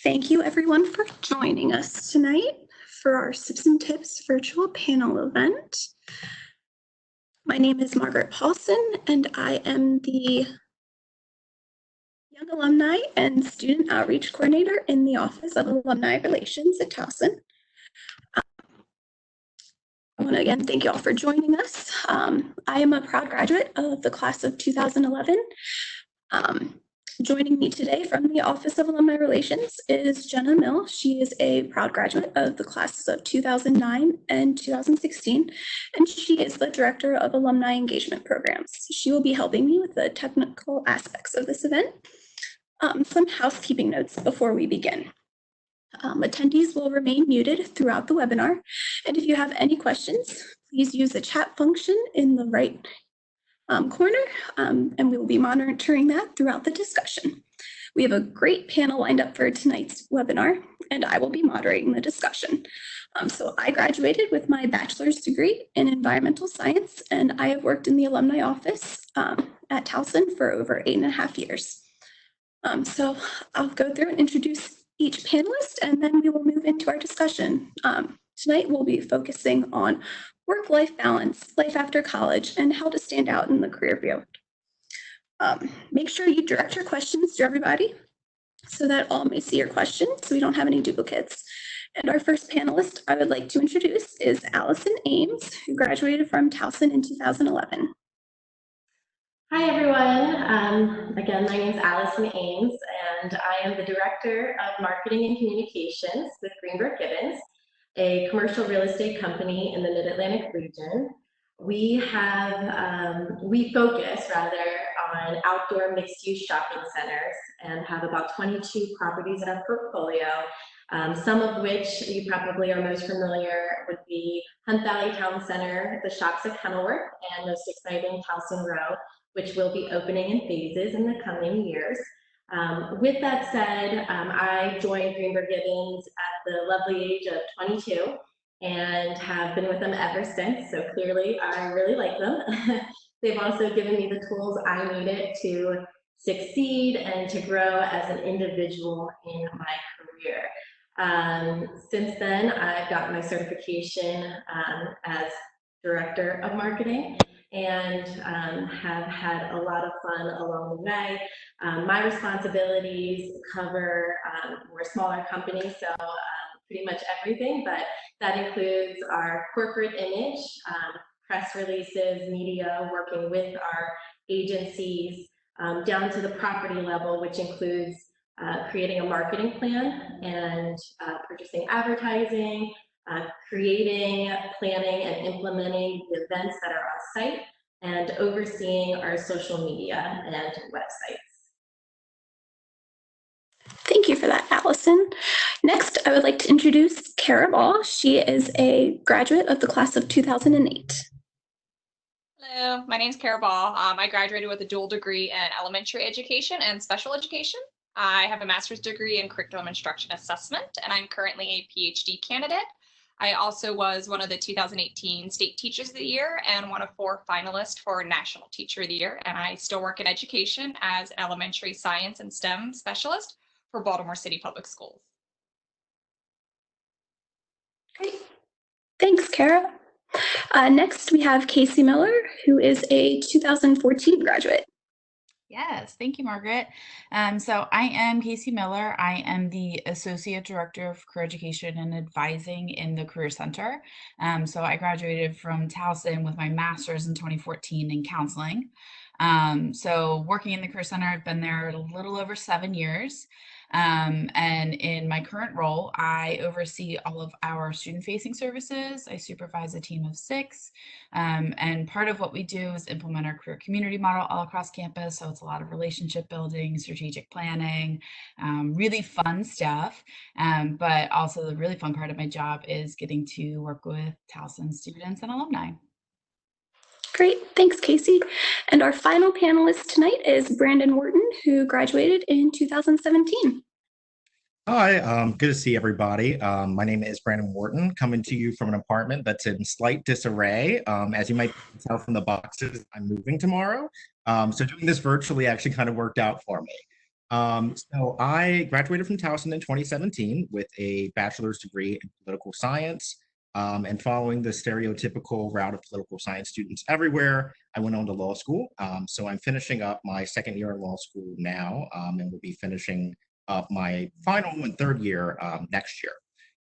Thank you everyone for joining us tonight for our Sips and Tips virtual panel event. My name is Margaret Paulson and I am the Young Alumni and Student Outreach Coordinator in the Office of Alumni Relations at Towson. I want to again thank you all for joining us. I am a proud graduate of the class of 2011. Joining me today from the Office of Alumni Relations is Jenna Mill. She is a proud graduate of the classes of 2009 and 2016, and she is the Director of Alumni Engagement Programs. She will be helping me with the technical aspects of this event. Some housekeeping notes before we begin. Attendees will remain muted throughout the webinar, and if you have any questions, please use the chat function in the right corner, and we will be monitoring that throughout the discussion. We have a great panel lined up for tonight's webinar, and I will be moderating the discussion. So I graduated with my bachelor's degree in environmental science, and I have worked in the alumni office at Towson for over 8.5 years. So I'll go through and introduce each panelist, and then we will move into our discussion. Tonight we'll be focusing on work-life balance, life after college, and how to stand out in the career field. Make sure you direct your questions to everybody so that all may see your questions so we don't have any duplicates. And our first panelist I would like to introduce is Allison Ames, who graduated from Towson in 2011. Hi everyone, again my name is Allison Ames and I am the Director of Marketing and Communications with Greenberg Gibbons, a commercial real estate company in the Mid-Atlantic region. We focus on outdoor mixed-use shopping centers and have about 22 properties in our portfolio, some of which you probably are most familiar would be Hunt Valley Town Center, the Shops at Kenilworth, and most exciting Towson Row, which will be opening in phases in the coming years. With that said, I joined Greenberg Gibbons at the lovely age of 22 and have been with them ever since, so clearly I really like them. They've also given me the tools I needed to succeed and to grow as an individual in my career. Since then, I've got my certification as Director of Marketing and have had a lot of fun along the way. My responsibilities cover we're a smaller company, so pretty much everything, but that includes our corporate image, press releases, media, working with our agencies, down to the property level, which includes creating a marketing plan and purchasing advertising, creating, planning, and implementing the events that are on site, and overseeing our social media and websites. Thank you for that, Allison. Next, I would like to introduce Kara Ball. She is a graduate of the class of 2008. Hello, my name is Kara Ball. I graduated with a dual degree in elementary education and special education. I have a master's degree in curriculum instruction assessment, and I'm currently a PhD candidate. I also was one of the 2018 State Teachers of the Year and one of 4 finalists for National Teacher of the Year. And I still work in education as an elementary science and STEM specialist for Baltimore City Public Schools. Great. Thanks, Kara. Next, we have Casey Miller, who is a 2014 graduate. Yes, thank you, Margaret. So I am Casey Miller. I am the Associate Director of Career Education and Advising in the Career Center. So I graduated from Towson with my master's in 2014 in counseling. So working in the Career Center, I've been there a little over 7 years. And in my current role, I oversee all of our student-facing services. I supervise a team of 6. And part of what we do is implement our career community model all across campus. So it's a lot of relationship building, strategic planning, really fun stuff. But also the really fun part of my job is getting to work with Towson students and alumni. Great, thanks, Casey. And our final panelist tonight is Brandon Wharton, who graduated in 2017. Hi, good to see everybody. My name is Brandon Wharton, coming to you from an apartment that's in slight disarray. As you might tell from the boxes, I'm moving tomorrow. So doing this virtually actually kind of worked out for me. So I graduated from Towson in 2017 with a bachelor's degree in political science. And following the stereotypical route of political science students everywhere, I went on to law school. So I'm finishing up my second year in law school now, and will be finishing up my final and third year next year.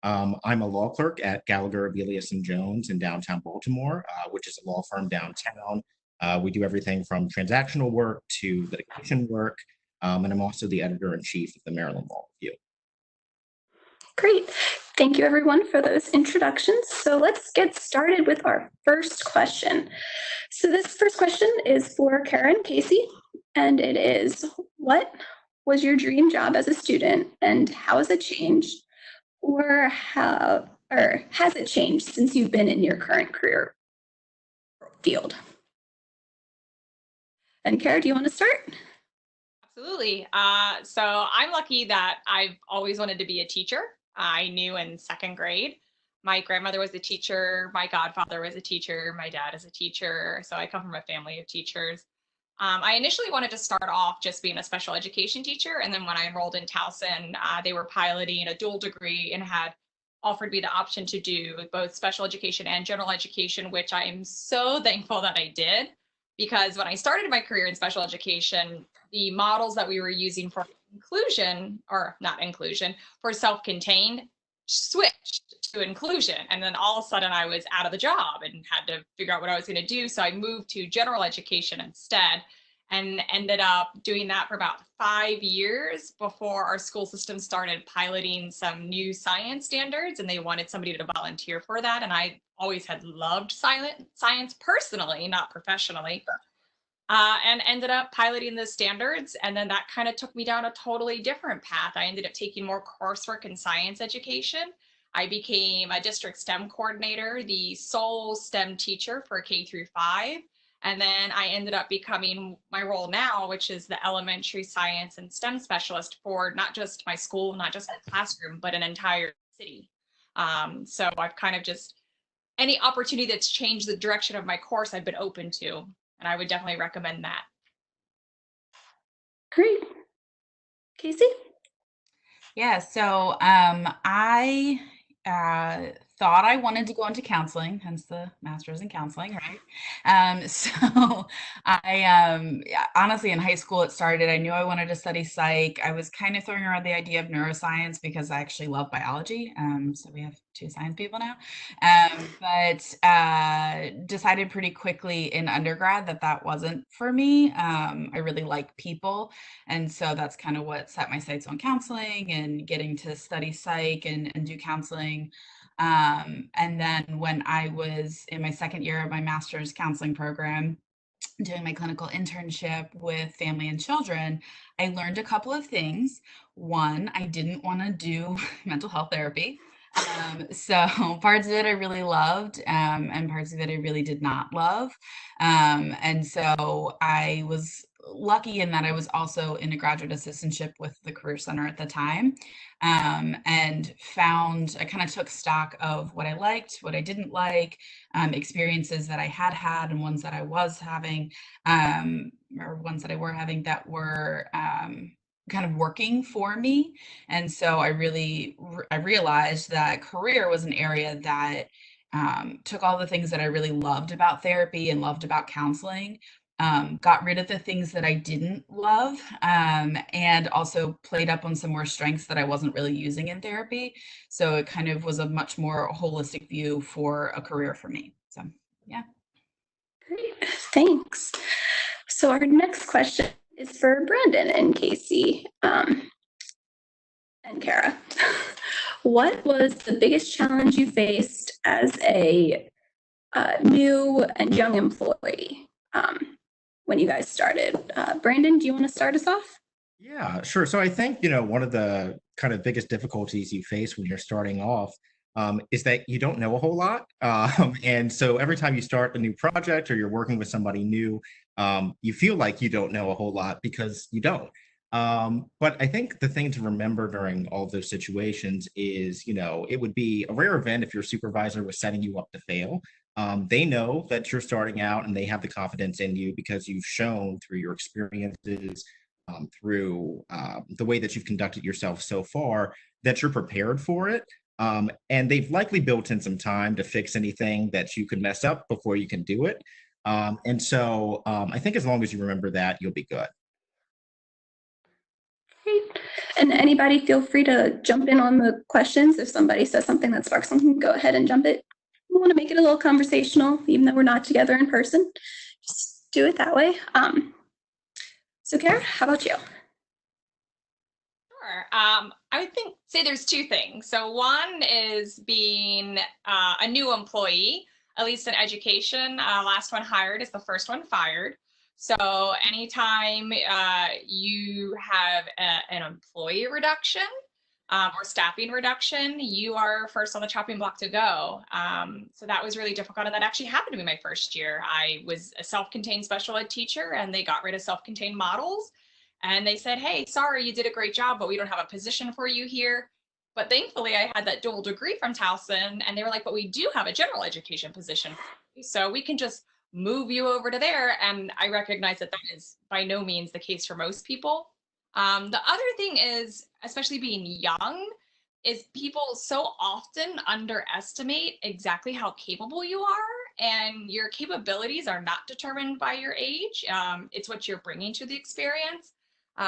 I'm a law clerk at Gallagher, Abelius and Jones in downtown Baltimore, which is a law firm downtown. We do everything from transactional work to litigation work, and I'm also the editor-in-chief of the Maryland Law Review. Great. Thank you, everyone, for those introductions. So let's get started with our first question. So this first question is for Karen Casey, and it is, what was your dream job as a student, and how has it changed, or has it changed since you've been in your current career field? And Kara, do you want to start? Absolutely. So I'm lucky that I've always wanted to be a teacher. I knew in second grade. My grandmother was a teacher. My godfather was a teacher. My dad is a teacher. So I come from a family of teachers. I initially wanted to start off just being a special education teacher. And then when I enrolled in Towson, they were piloting a dual degree and had offered me the option to do both special education and general education, which I am so thankful that I did. Because when I started my career in special education, the models that we were using for inclusion, or not inclusion, for self-contained switched to inclusion. And then all of a sudden I was out of the job and had to figure out what I was going to do. So I moved to general education instead and ended up doing that for about 5 years before our school system started piloting some new science standards, and they wanted somebody to volunteer for that. And I always had loved science personally, not professionally. And ended up piloting the standards. And then that kind of took me down a totally different path. I ended up taking more coursework in science education. I became a district STEM coordinator, the sole STEM teacher for K through 5. And then I ended up becoming my role now, which is the elementary science and STEM specialist for not just my school, not just my classroom, but an entire city. So I've kind of just, any opportunity that's changed the direction of my course, I've been open to. And I would definitely recommend that. Great. Casey? Yeah, so I thought I wanted to go into counseling, hence the master's in counseling, right? So honestly, in high school, it started, I knew I wanted to study psych. I was kind of throwing around the idea of neuroscience because I actually love biology. So we have 2 science people now. But decided pretty quickly in undergrad that that wasn't for me. I really like people. And so that's kind of what set my sights on counseling and getting to study psych and do counseling. And then when I was in my second year of my master's counseling program, doing my clinical internship with family and children, I learned a couple of things. One, I didn't want to do mental health therapy. So parts of it I really loved, and parts of it I really did not love. And so I was lucky in that I was also in a graduate assistantship with the Career Center at the time, and I kind of took stock of what I liked, what I didn't like, experiences that I had had and ones that I was having, or ones that I were having that were kind of working for me. And so I realized that career was an area that took all the things that I really loved about therapy and loved about counseling, got rid of the things that I didn't love, and also played up on some more strengths that I wasn't really using in therapy. So it kind of was a much more holistic view for a career for me. So, yeah. Great, thanks. So our next question is for Brandon and Casey, and Kara. What was the biggest challenge you faced as a new and young employee when you guys started? Brandon, do you want to start us off? Yeah, sure. So I think, one of the kind of biggest difficulties you face when you're starting off is that you don't know a whole lot. And so every time you start a new project or you're working with somebody new, you feel like you don't know a whole lot because you don't. But I think the thing to remember during all of those situations is, it would be a rare event if your supervisor was setting you up to fail. They know that you're starting out and they have the confidence in you because you've shown through your experiences, through the way that you've conducted yourself so far, that you're prepared for it. And they've likely built in some time to fix anything that you could mess up before you can do it. And so I think as long as you remember that, you'll be good. Great. And anybody feel free to jump in on the questions. If somebody says something that sparks something, go ahead and jump it. We want to make it a little conversational, even though we're not together in person. Just do it that way. So Kara, how about you? Sure. I would say there's two things. So one is being a new employee, at least in education. Last one hired is the first one fired. So anytime you have an employee reduction or staffing reduction, you are first on the chopping block to go. So that was really difficult. And that actually happened to me my first year. I was a self-contained special ed teacher and they got rid of self-contained models. And they said, hey, sorry, you did a great job, but we don't have a position for you here. But thankfully, I had that dual degree from Towson, and they were like, but we do have a general education position. So we can just move you over to there. And I recognize that that is by no means the case for most people. The other thing is, especially being young, is people so often underestimate exactly how capable you are, and your capabilities are not determined by your age. It's what you're bringing to the experience.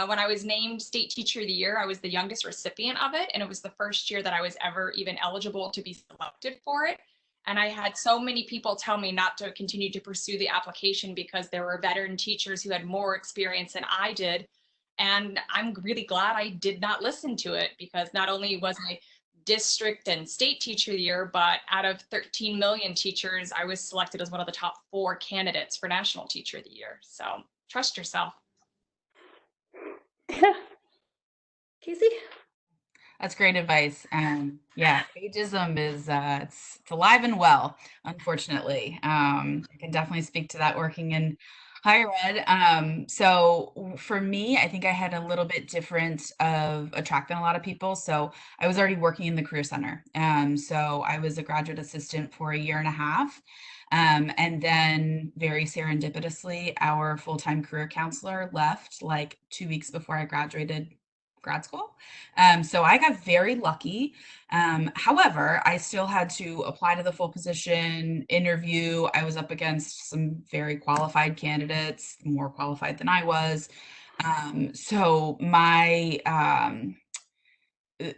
When I was named State Teacher of the Year, I was the youngest recipient of it, and it was the first year that I was ever even eligible to be selected for it. And I had so many people tell me not to continue to pursue the application because there were veteran teachers who had more experience than I did. And I'm really glad I did not listen to it, because not only was I district and state teacher of the year, but out of 13 million teachers, I was selected as one of the top 4 candidates for National Teacher of the Year. So trust yourself. Yeah. Casey? That's great advice. And yeah, ageism is it's alive and well, unfortunately. I can definitely speak to that working in higher ed. So for me, I think I had a little bit different of a track than a lot of people. So I was already working in the Career Center. So I was a graduate assistant for a year and a half. And then very serendipitously, our full-time career counselor left like 2 weeks before I graduated grad school. So I got very lucky. However, I still had to apply to the full position, interview. I was up against some very qualified candidates, more qualified than I was. So my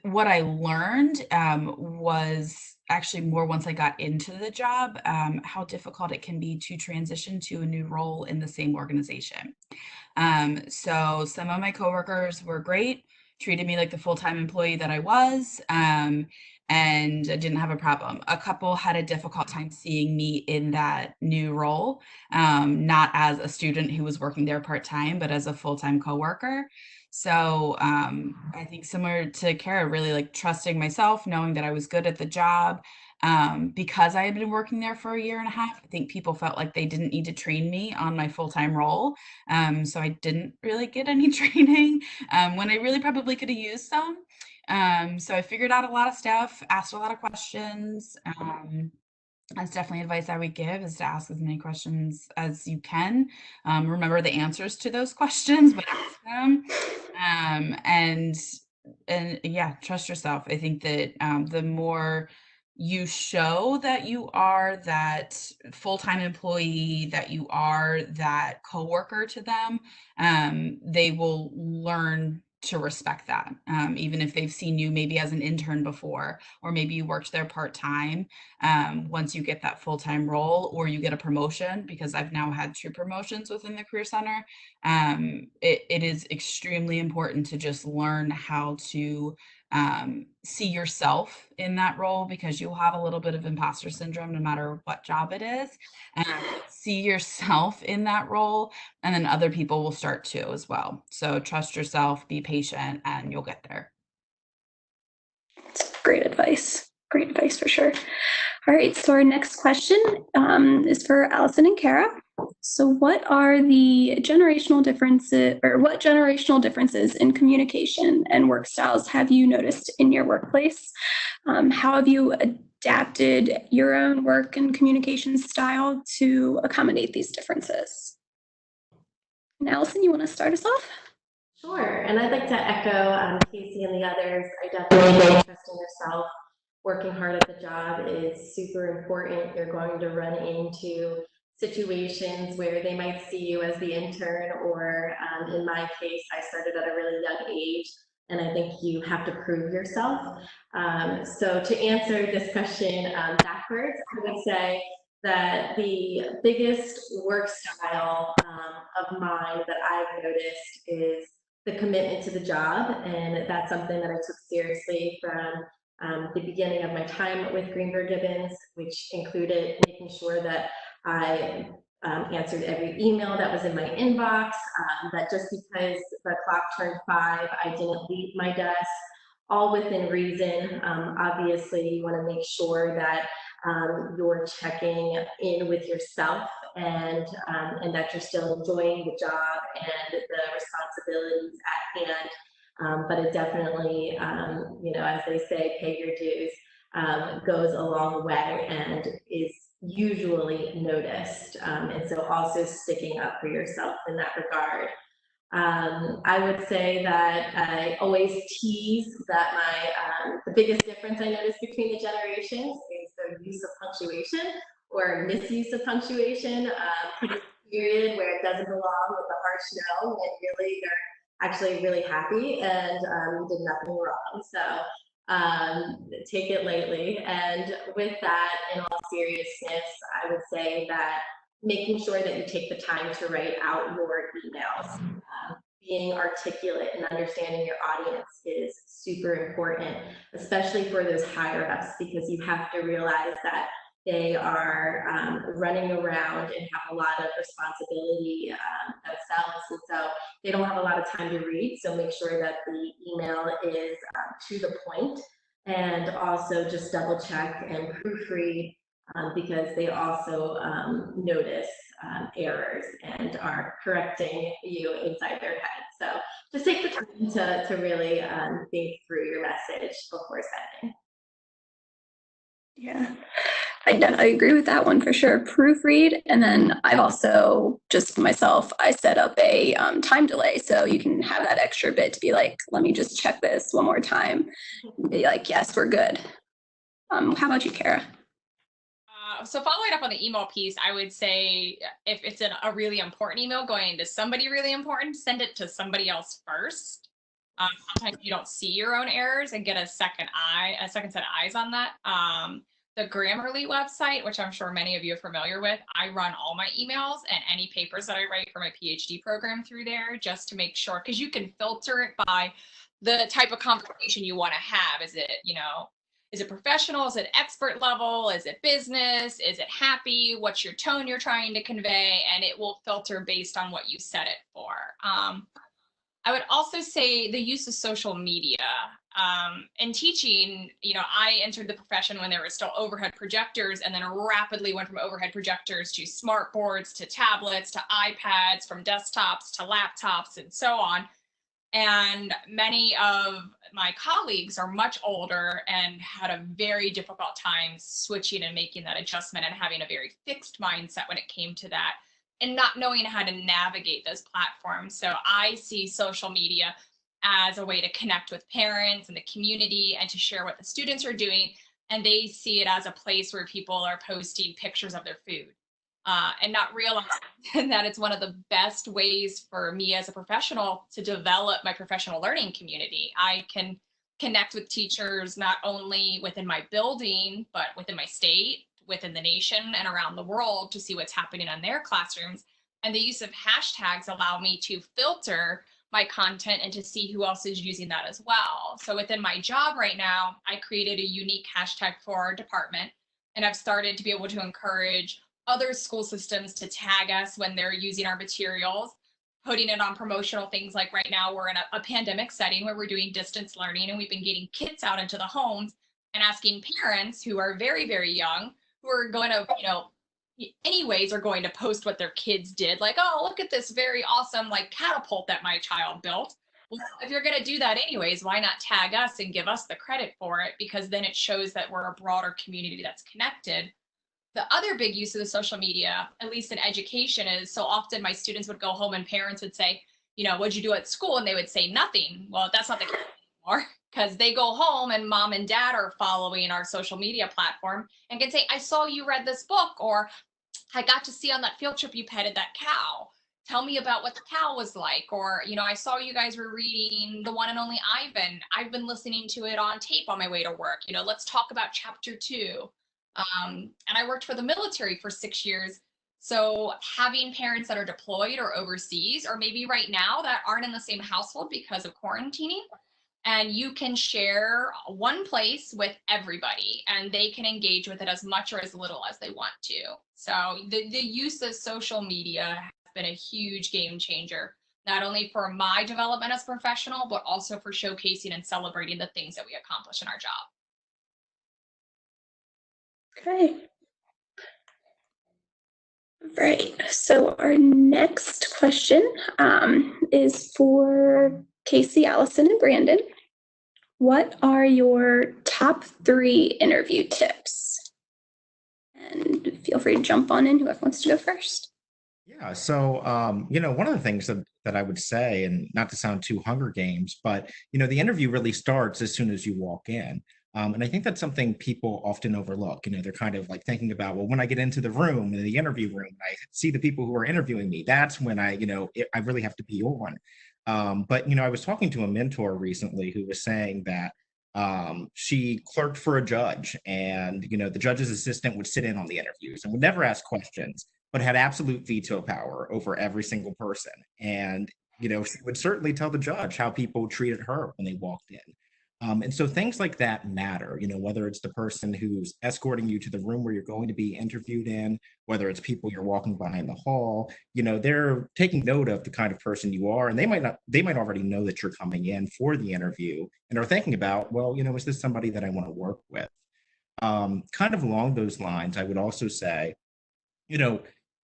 what I learned was actually more once I got into the job, how difficult it can be to transition to a new role in the same organization. So some of my coworkers were great, treated me like the full-time employee that I was, and I didn't have a problem. A couple had a difficult time seeing me in that new role, not as a student who was working there part-time, but as a full-time coworker. So I think similar to Kara, really like trusting myself, knowing that I was good at the job. Because I had been working there for a year and a half, I think people felt like they didn't need to train me on my full-time role. So I didn't really get any training when I really probably could have used some. So I figured out a lot of stuff, asked a lot of questions. That's definitely advice I would give, is to ask as many questions as you can. Remember the answers to those questions, but ask them. And yeah, trust yourself. I think that the more you show that you are that full-time employee, that you are that coworker to them, they will learn to respect that. Even if they've seen you maybe as an intern before, or maybe you worked there part-time. Once you get that full-time role or you get a promotion, because I've now had 2 promotions within the Career Center, it is extremely important to just learn how to see yourself in that role, because you'll have a little bit of imposter syndrome no matter what job it is. See yourself in that role, and then other people will start to as well. So trust yourself, be patient, and you'll get there. Great advice. Great advice for sure. All right, so our next question is for Allison and Kara. So what are the generational differences, or what generational differences in communication and work styles have you noticed in your workplace? How have you adapted your own work and communication style to accommodate these differences? And Allison, you want to start us off? Sure, and I'd like to echo Casey and the others. I definitely think trusting yourself, working hard at the job is super important. You're going to run into situations where they might see you as the intern, or in my case, I started at a really young age, and I think you have to prove yourself. So to answer this question backwards, I would say that the biggest work style of mine that I've noticed is the commitment to the job, and that's something that I took seriously from the beginning of my time with Greenberg Gibbons, which included making sure that I answered every email that was in my inbox, that just because the clock turned 5, I didn't leave my desk, all within reason. Obviously, you want to make sure that you're checking in with yourself, and that you're still enjoying the job and the responsibilities at hand. But it definitely, as they say, pay your dues, goes a long way and is usually noticed. And so also sticking up for yourself in that regard. I would say that I always tease that the biggest difference I notice between the generations is the use of punctuation or misuse of punctuation. Period where it doesn't belong with a harsh no, when really they're actually really happy and did nothing wrong. So take it lightly. And with that, in all seriousness, I would say that making sure that you take the time to write out your emails. Being articulate and understanding your audience is super important, especially for those higher ups, because you have to realize that they are running around and have a lot of responsibility themselves, and so they don't have a lot of time to read. So make sure that the email is to the point, and also just double check and proofread, because they also notice errors and are correcting you inside their head. So just take the time to really think through your message before sending. Yeah, I agree with that one for sure. Proofread, and then I've also just myself, I set up a time delay, so you can have that extra bit to be like, let me just check this one more time. Be like, yes, we're good. How about you, Kara? So following up on the email piece, I would say if it's a really important email going to somebody really important, send it to somebody else first. Sometimes you don't see your own errors and get a second set of eyes on that. The Grammarly website, which I'm sure many of you are familiar with, I run all my emails and any papers that I write for my PhD program through there, just to make sure, because you can filter it by the type of conversation you want to have. Is it professional? Is it expert level? Is it business? Is it happy? What's your tone you're trying to convey? And it will filter based on what you set it for. I would also say the use of social media. In teaching, I entered the profession when there were still overhead projectors, and then rapidly went from overhead projectors to smart boards, to tablets, to iPads, from desktops to laptops, and so on. And many of my colleagues are much older and had a very difficult time switching and making that adjustment, and having a very fixed mindset when it came to that, and not knowing how to navigate those platforms. So I see social media as a way to connect with parents and the community, and to share what the students are doing. And they see it as a place where people are posting pictures of their food. And not realizing that it's one of the best ways for me as a professional to develop my professional learning community. I can connect with teachers not only within my building, but within my state, within the nation, and around the world, to see what's happening in their classrooms. And the use of hashtags allow me to filter my content and to see who else is using that as well. So within my job right now, I created a unique hashtag for our department, and I've started to be able to encourage other school systems to tag us when they're using our materials, putting it on promotional things. Like right now, we're in a pandemic setting where we're doing distance learning, and we've been getting kits out into the homes and asking parents who are very, very young, who are going to, anyways, are going to post what their kids did. Like, oh, look at this very awesome, like, catapult that my child built. Well, if you're going to do that anyways, why not tag us and give us the credit for it? Because then it shows that we're a broader community that's connected. The other big use of the social media, at least in education, is so often my students would go home and parents would say, what'd you do at school? And they would say nothing. Well, that's not the case anymore, because they go home and mom and dad are following our social media platform and can say, I saw you read this book, or I got to see on that field trip you petted that cow. Tell me about what the cow was like. Or, I saw you guys were reading The One and Only Ivan. I've been listening to it on tape on my way to work. Let's talk about chapter 2. And I worked for the military for 6 years. So having parents that are deployed or overseas, or maybe right now that aren't in the same household because of quarantining, and you can share one place with everybody and they can engage with it as much or as little as they want to. So the use of social media has been a huge game changer, not only for my development as a professional, but also for showcasing and celebrating the things that we accomplish in our job. Okay. Right. So our next question is for Casey, Allison, and Brandon. What are your top 3 interview tips? And feel free to jump on in, whoever wants to go first. Yeah, so one of the things that I would say, and not to sound too Hunger Games, but the interview really starts as soon as you walk in. And I think that's something people often overlook. They're kind of like thinking about, well, when I get into the room, in the interview room, I see the people who are interviewing me. That's when I really have to be on. But I was talking to a mentor recently who was saying that she clerked for a judge, and the judge's assistant would sit in on the interviews and would never ask questions, but had absolute veto power over every single person. And she would certainly tell the judge how people treated her when they walked in. And so things like that matter, whether it's the person who's escorting you to the room where you're going to be interviewed in, whether it's people you're walking by in the hall, they're taking note of the kind of person you are, and they might already know that you're coming in for the interview and are thinking about, well, is this somebody that I want to work with? Kind of along those lines, I would also say,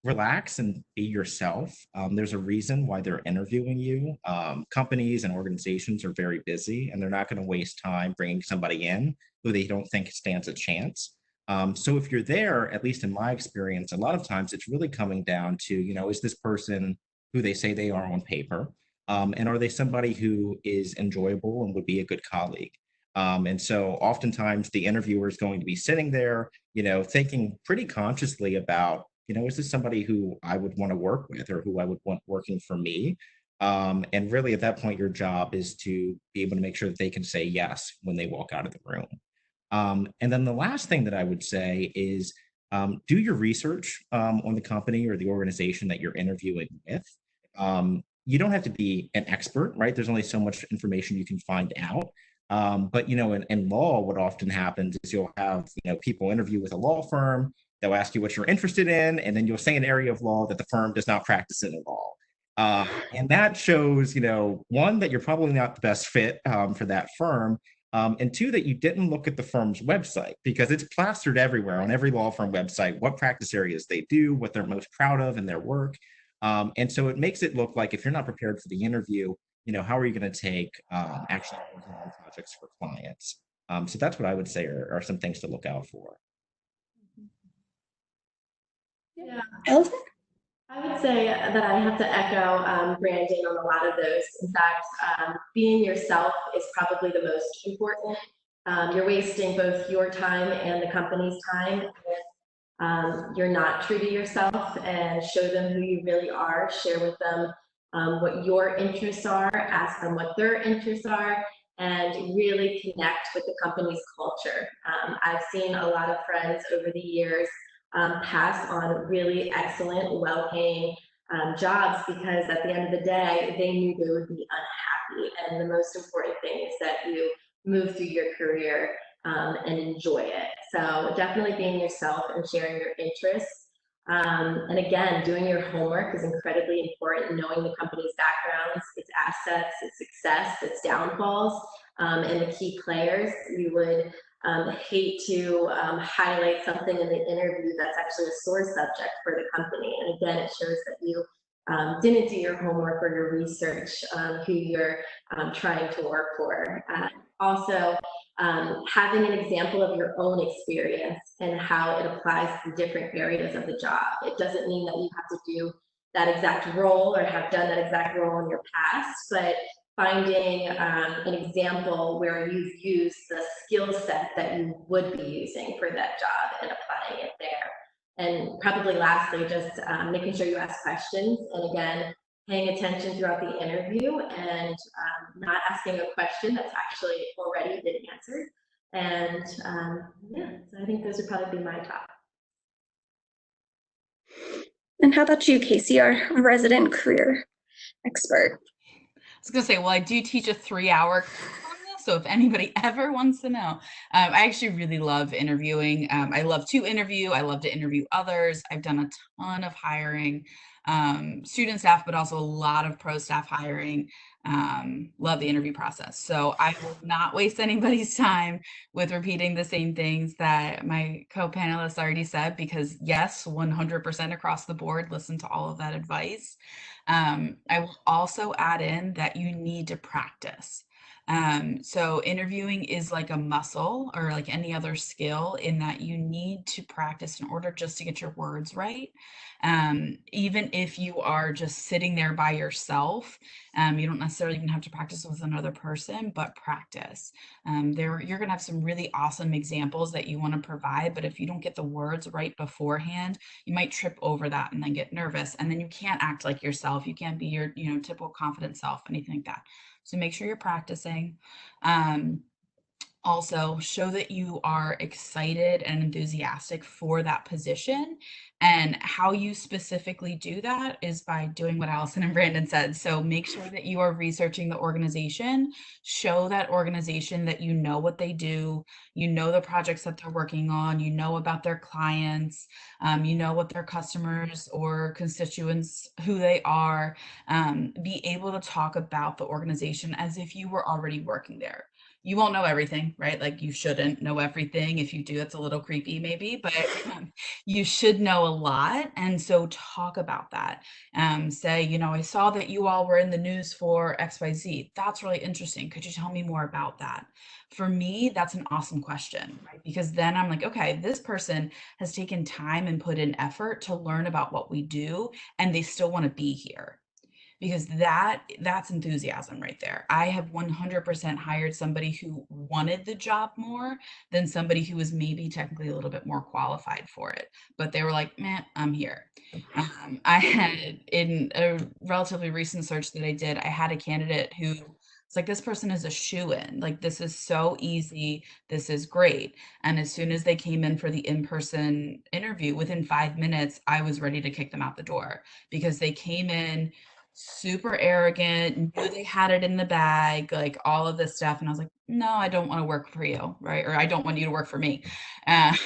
relax and be yourself. There's a reason why they're interviewing you. Companies and organizations are very busy, and they're not going to waste time bringing somebody in who they don't think stands a chance. So if you're there, at least in my experience, a lot of times it's really coming down to, is this person who they say they are on paper? And are they somebody who is enjoyable and would be a good colleague? And so oftentimes the interviewer is going to be sitting there, thinking pretty consciously about, is this somebody who I would want to work with or who I would want working for me? And really at that point, your job is to be able to make sure that they can say yes when they walk out of the room. And then the last thing that I would say is do your research on the company or the organization that you're interviewing with. You don't have to be an expert, right? There's only so much information you can find out. But in law, what often happens is you'll have people interview with a law firm. They'll ask you what you're interested in, and then you'll say an area of law that the firm does not practice in at all. And that shows, one, that you're probably not the best fit for that firm, and two, that you didn't look at the firm's website, because it's plastered everywhere on every law firm website, what practice areas they do, what they're most proud of in their work. And so it makes it look like if you're not prepared for the interview, how are you going to take action on projects for clients? So that's what I would say are some things to look out for. Yeah, Allison? I would say that I have to echo Brandon on a lot of those. In fact, being yourself is probably the most important. You're wasting both your time and the company's time if you're not true to yourself, and show them who you really are. Share with them what your interests are, ask them what their interests are, and really connect with the company's culture. I've seen a lot of friends over the years pass on really excellent, well-paying jobs because at the end of the day, they knew they would be unhappy. And the most important thing is that you move through your career and enjoy it. So definitely being yourself and sharing your interests. And again, doing your homework is incredibly important, knowing the company's backgrounds, its assets, its success, its downfalls, and the key players. You would hate to highlight something in the interview that's actually a sore subject for the company. And again, it shows that you didn't do your homework or your research who you're trying to work for. Also, having an example of your own experience and how it applies to different areas of the job. It doesn't mean that you have to do that exact role or have done that exact role in your past, but finding an example where you've used the skill set that you would be using for that job and applying it there. And probably lastly, just making sure you ask questions. And again, paying attention throughout the interview and not asking a question that's actually already been answered. And yeah, so I think those would probably be my top. And how about you, Casey, our resident career expert? I was going to say, well, I do teach a 3-hour class on this, so if anybody ever wants to know, I actually really love interviewing. I love to interview. I love to interview others. I've done a ton of hiring, student staff, but also a lot of pro staff hiring. Love the interview process. So I will not waste anybody's time with repeating the same things that my co-panelists already said, because yes, 100% across the board, listen to all of that advice. I will also add in that you need to practice. So interviewing is like a muscle or like any other skill, in that you need to practice in order just to get your words right. Even if you are just sitting there by yourself, you don't necessarily even have to practice with another person, but practice. You're going to have some really awesome examples that you want to provide, but if you don't get the words right beforehand, you might trip over that and then get nervous, and then you can't act like yourself. You can't be your, typical confident self, anything like that. So make sure you're practicing. Also, show that you are excited and enthusiastic for that position. And how you specifically do that is by doing what Allison and Brandon said. So make sure that you are researching the organization, show that organization that you know what they do, you know the projects that they're working on, you know about their clients, you know what their customers or constituents, who they are. Be able to talk about the organization as if you were already working there. You won't know everything, right? Like, you shouldn't know everything. If you do, it's a little creepy maybe, but you should know a lot. And so talk about that. Say, I saw that you all were in the news for XYZ. That's really interesting. Could you tell me more about that? For me, that's an awesome question, right? Because then I'm like, okay, this person has taken time and put in effort to learn about what we do, and they still want to be here. Because that's enthusiasm right there. I have 100% hired somebody who wanted the job more than somebody who was maybe technically a little bit more qualified for it, but they were like, man, I'm here. I had, in a relatively recent search that I did, I had a candidate who it's like, this person is a shoo-in. Like, this is so easy. This is great. And as soon as they came in for the in-person interview, within 5 minutes, I was ready to kick them out the door, because they came in super arrogant, knew they had it in the bag, like all of this stuff. And I was like, no, I don't want to work for you, right? Or I don't want you to work for me. I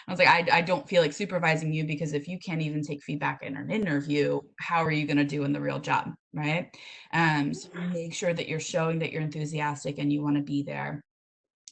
was like, I don't feel like supervising you, because if you can't even take feedback in an interview, how are you going to do in the real job, right? So make sure that you're showing that you're enthusiastic and you want to be there.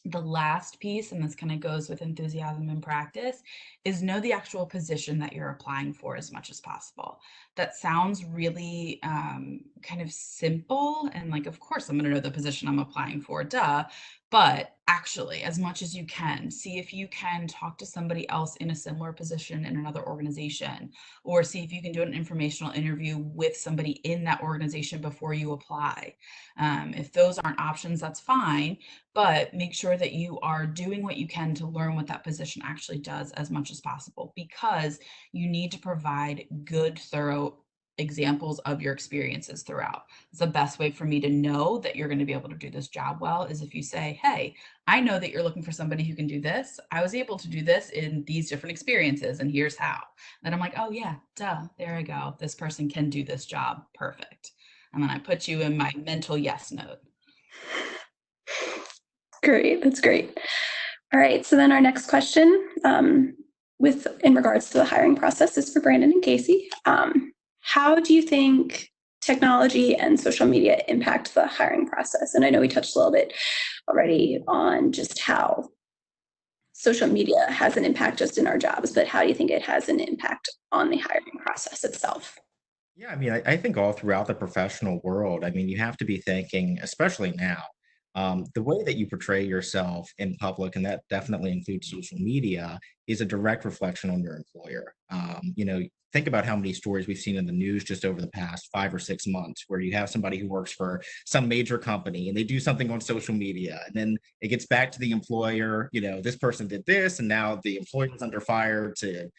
The last piece, and this kind of goes with enthusiasm and practice, is know the actual position that you're applying for as much as possible. That sounds really kind of simple, and like, of course I'm going to know the position I'm applying for, duh. But actually, as much as you can, see if you can talk to somebody else in a similar position in another organization, or see if you can do an informational interview with somebody in that organization before you apply. If those aren't options, that's fine, but make sure that you are doing what you can to learn what that position actually does as much as possible, because you need to provide good, thorough examples of your experiences throughout. It's the best way for me to know that you're going to be able to do this job well, is if you say, hey, I know that you're looking for somebody who can do this. I was able to do this in these different experiences, and here's how. Then I'm like, oh yeah, duh, there I go. This person can do this job. Perfect. And then I put you in my mental yes note. Great, that's great. All right, so then our next question in regards to the hiring process is for Brandon and Casey. How do you think technology and social media impact the hiring process? And I know we touched a little bit already on just how social media has an impact just in our jobs, but how do you think it has an impact on the hiring process itself? Yeah, I mean, I think all throughout the professional world, I mean, you have to be thinking, especially now, The way that you portray yourself in public, and that definitely includes social media, is a direct reflection on your employer. Think about how many stories we've seen in the news just over the past 5 or 6 months, where you have somebody who works for some major company and they do something on social media, and then it gets back to the employer. This person did this, and now the employer is under fire to,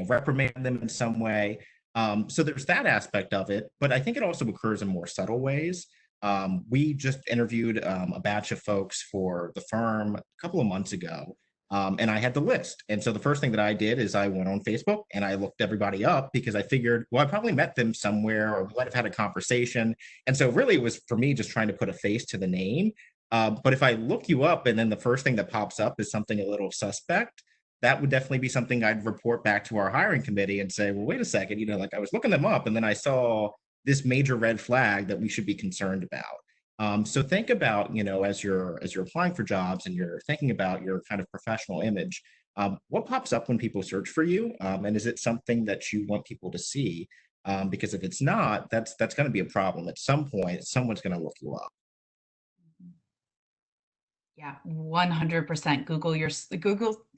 reprimand them in some way. So there's that aspect of it, but I think it also occurs in more subtle ways. We just interviewed a batch of folks for the firm a couple of months ago, and I had the list. And so the first thing that I did is I went on Facebook and I looked everybody up because I figured, well, I probably met them somewhere or might have had a conversation. And so really it was for me just trying to put a face to the name. But if I look you up and then the first thing that pops up is something a little suspect, that would definitely be something I'd report back to our hiring committee and say, well, wait a second, like I was looking them up and then I saw this major red flag that we should be concerned about. So think about, as you're applying for jobs and you're thinking about your kind of professional image, what pops up when people search for you, and is it something that you want people to see? Because if it's not, that's going to be a problem. At some point, someone's going to look you up. Yeah, 100%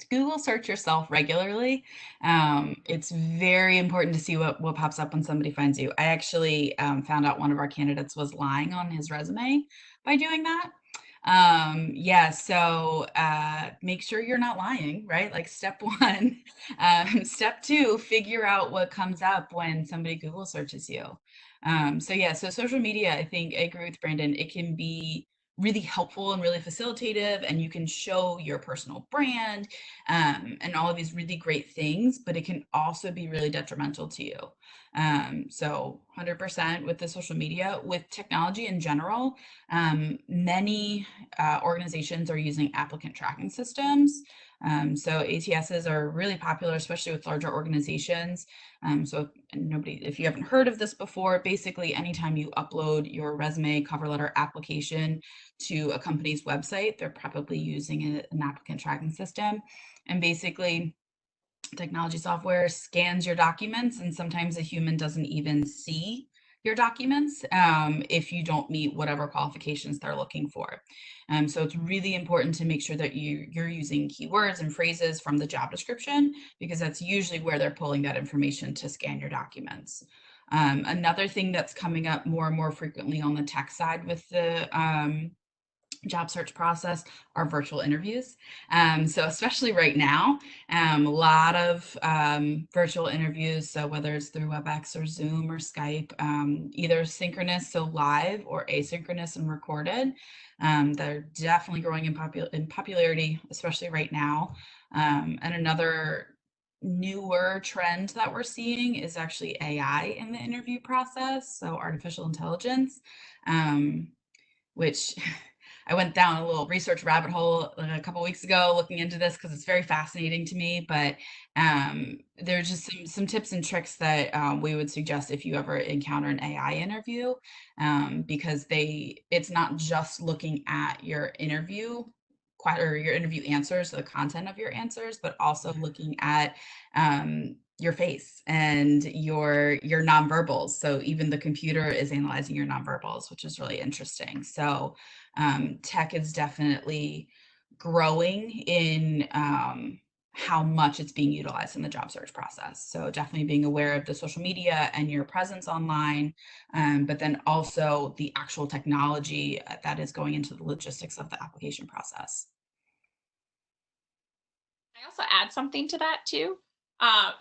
Google search yourself regularly. It's very important to see what pops up when somebody finds you. I actually found out one of our candidates was lying on his resume by doing that. Yeah, so make sure you're not lying, right? Like step one. Step two, figure out what comes up when somebody Google searches you. So social media, I think I agree with Brandon. It can be really helpful and really facilitative, and you can show your personal brand and all of these really great things, but it can also be really detrimental to you. So 100% with the social media. With technology in general, many organizations are using applicant tracking systems. So ATSs are really popular, especially with larger organizations. So if you haven't heard of this before, basically anytime you upload your resume, cover letter, application to a company's website, they're probably using an applicant tracking system. And basically technology software scans your documents, and sometimes a human doesn't even see your documents if you don't meet whatever qualifications they're looking for. So it's really important to make sure that you're using keywords and phrases from the job description, because that's usually where they're pulling that information to scan your documents. Another thing that's coming up more and more frequently on the tech side with the job search process are virtual interviews. So especially right now, a lot of virtual interviews. So whether it's through WebEx or Zoom or Skype, either synchronous, so live, or asynchronous and recorded. They're definitely growing in popularity, especially right now. And another newer trend that we're seeing is actually AI in the interview process. So artificial intelligence, which I went down a little research rabbit hole a couple weeks ago looking into this because it's very fascinating to me. But there's just some tips and tricks that we would suggest if you ever encounter an AI interview, because it's not just looking at your interview or your interview answers, the content of your answers, but also looking at your face and your nonverbals. So even the computer is analyzing your nonverbals, which is really interesting. So tech is definitely growing in how much it's being utilized in the job search process. So definitely being aware of the social media and your presence online, but then also the actual technology that is going into the logistics of the application process. I also add something to that too.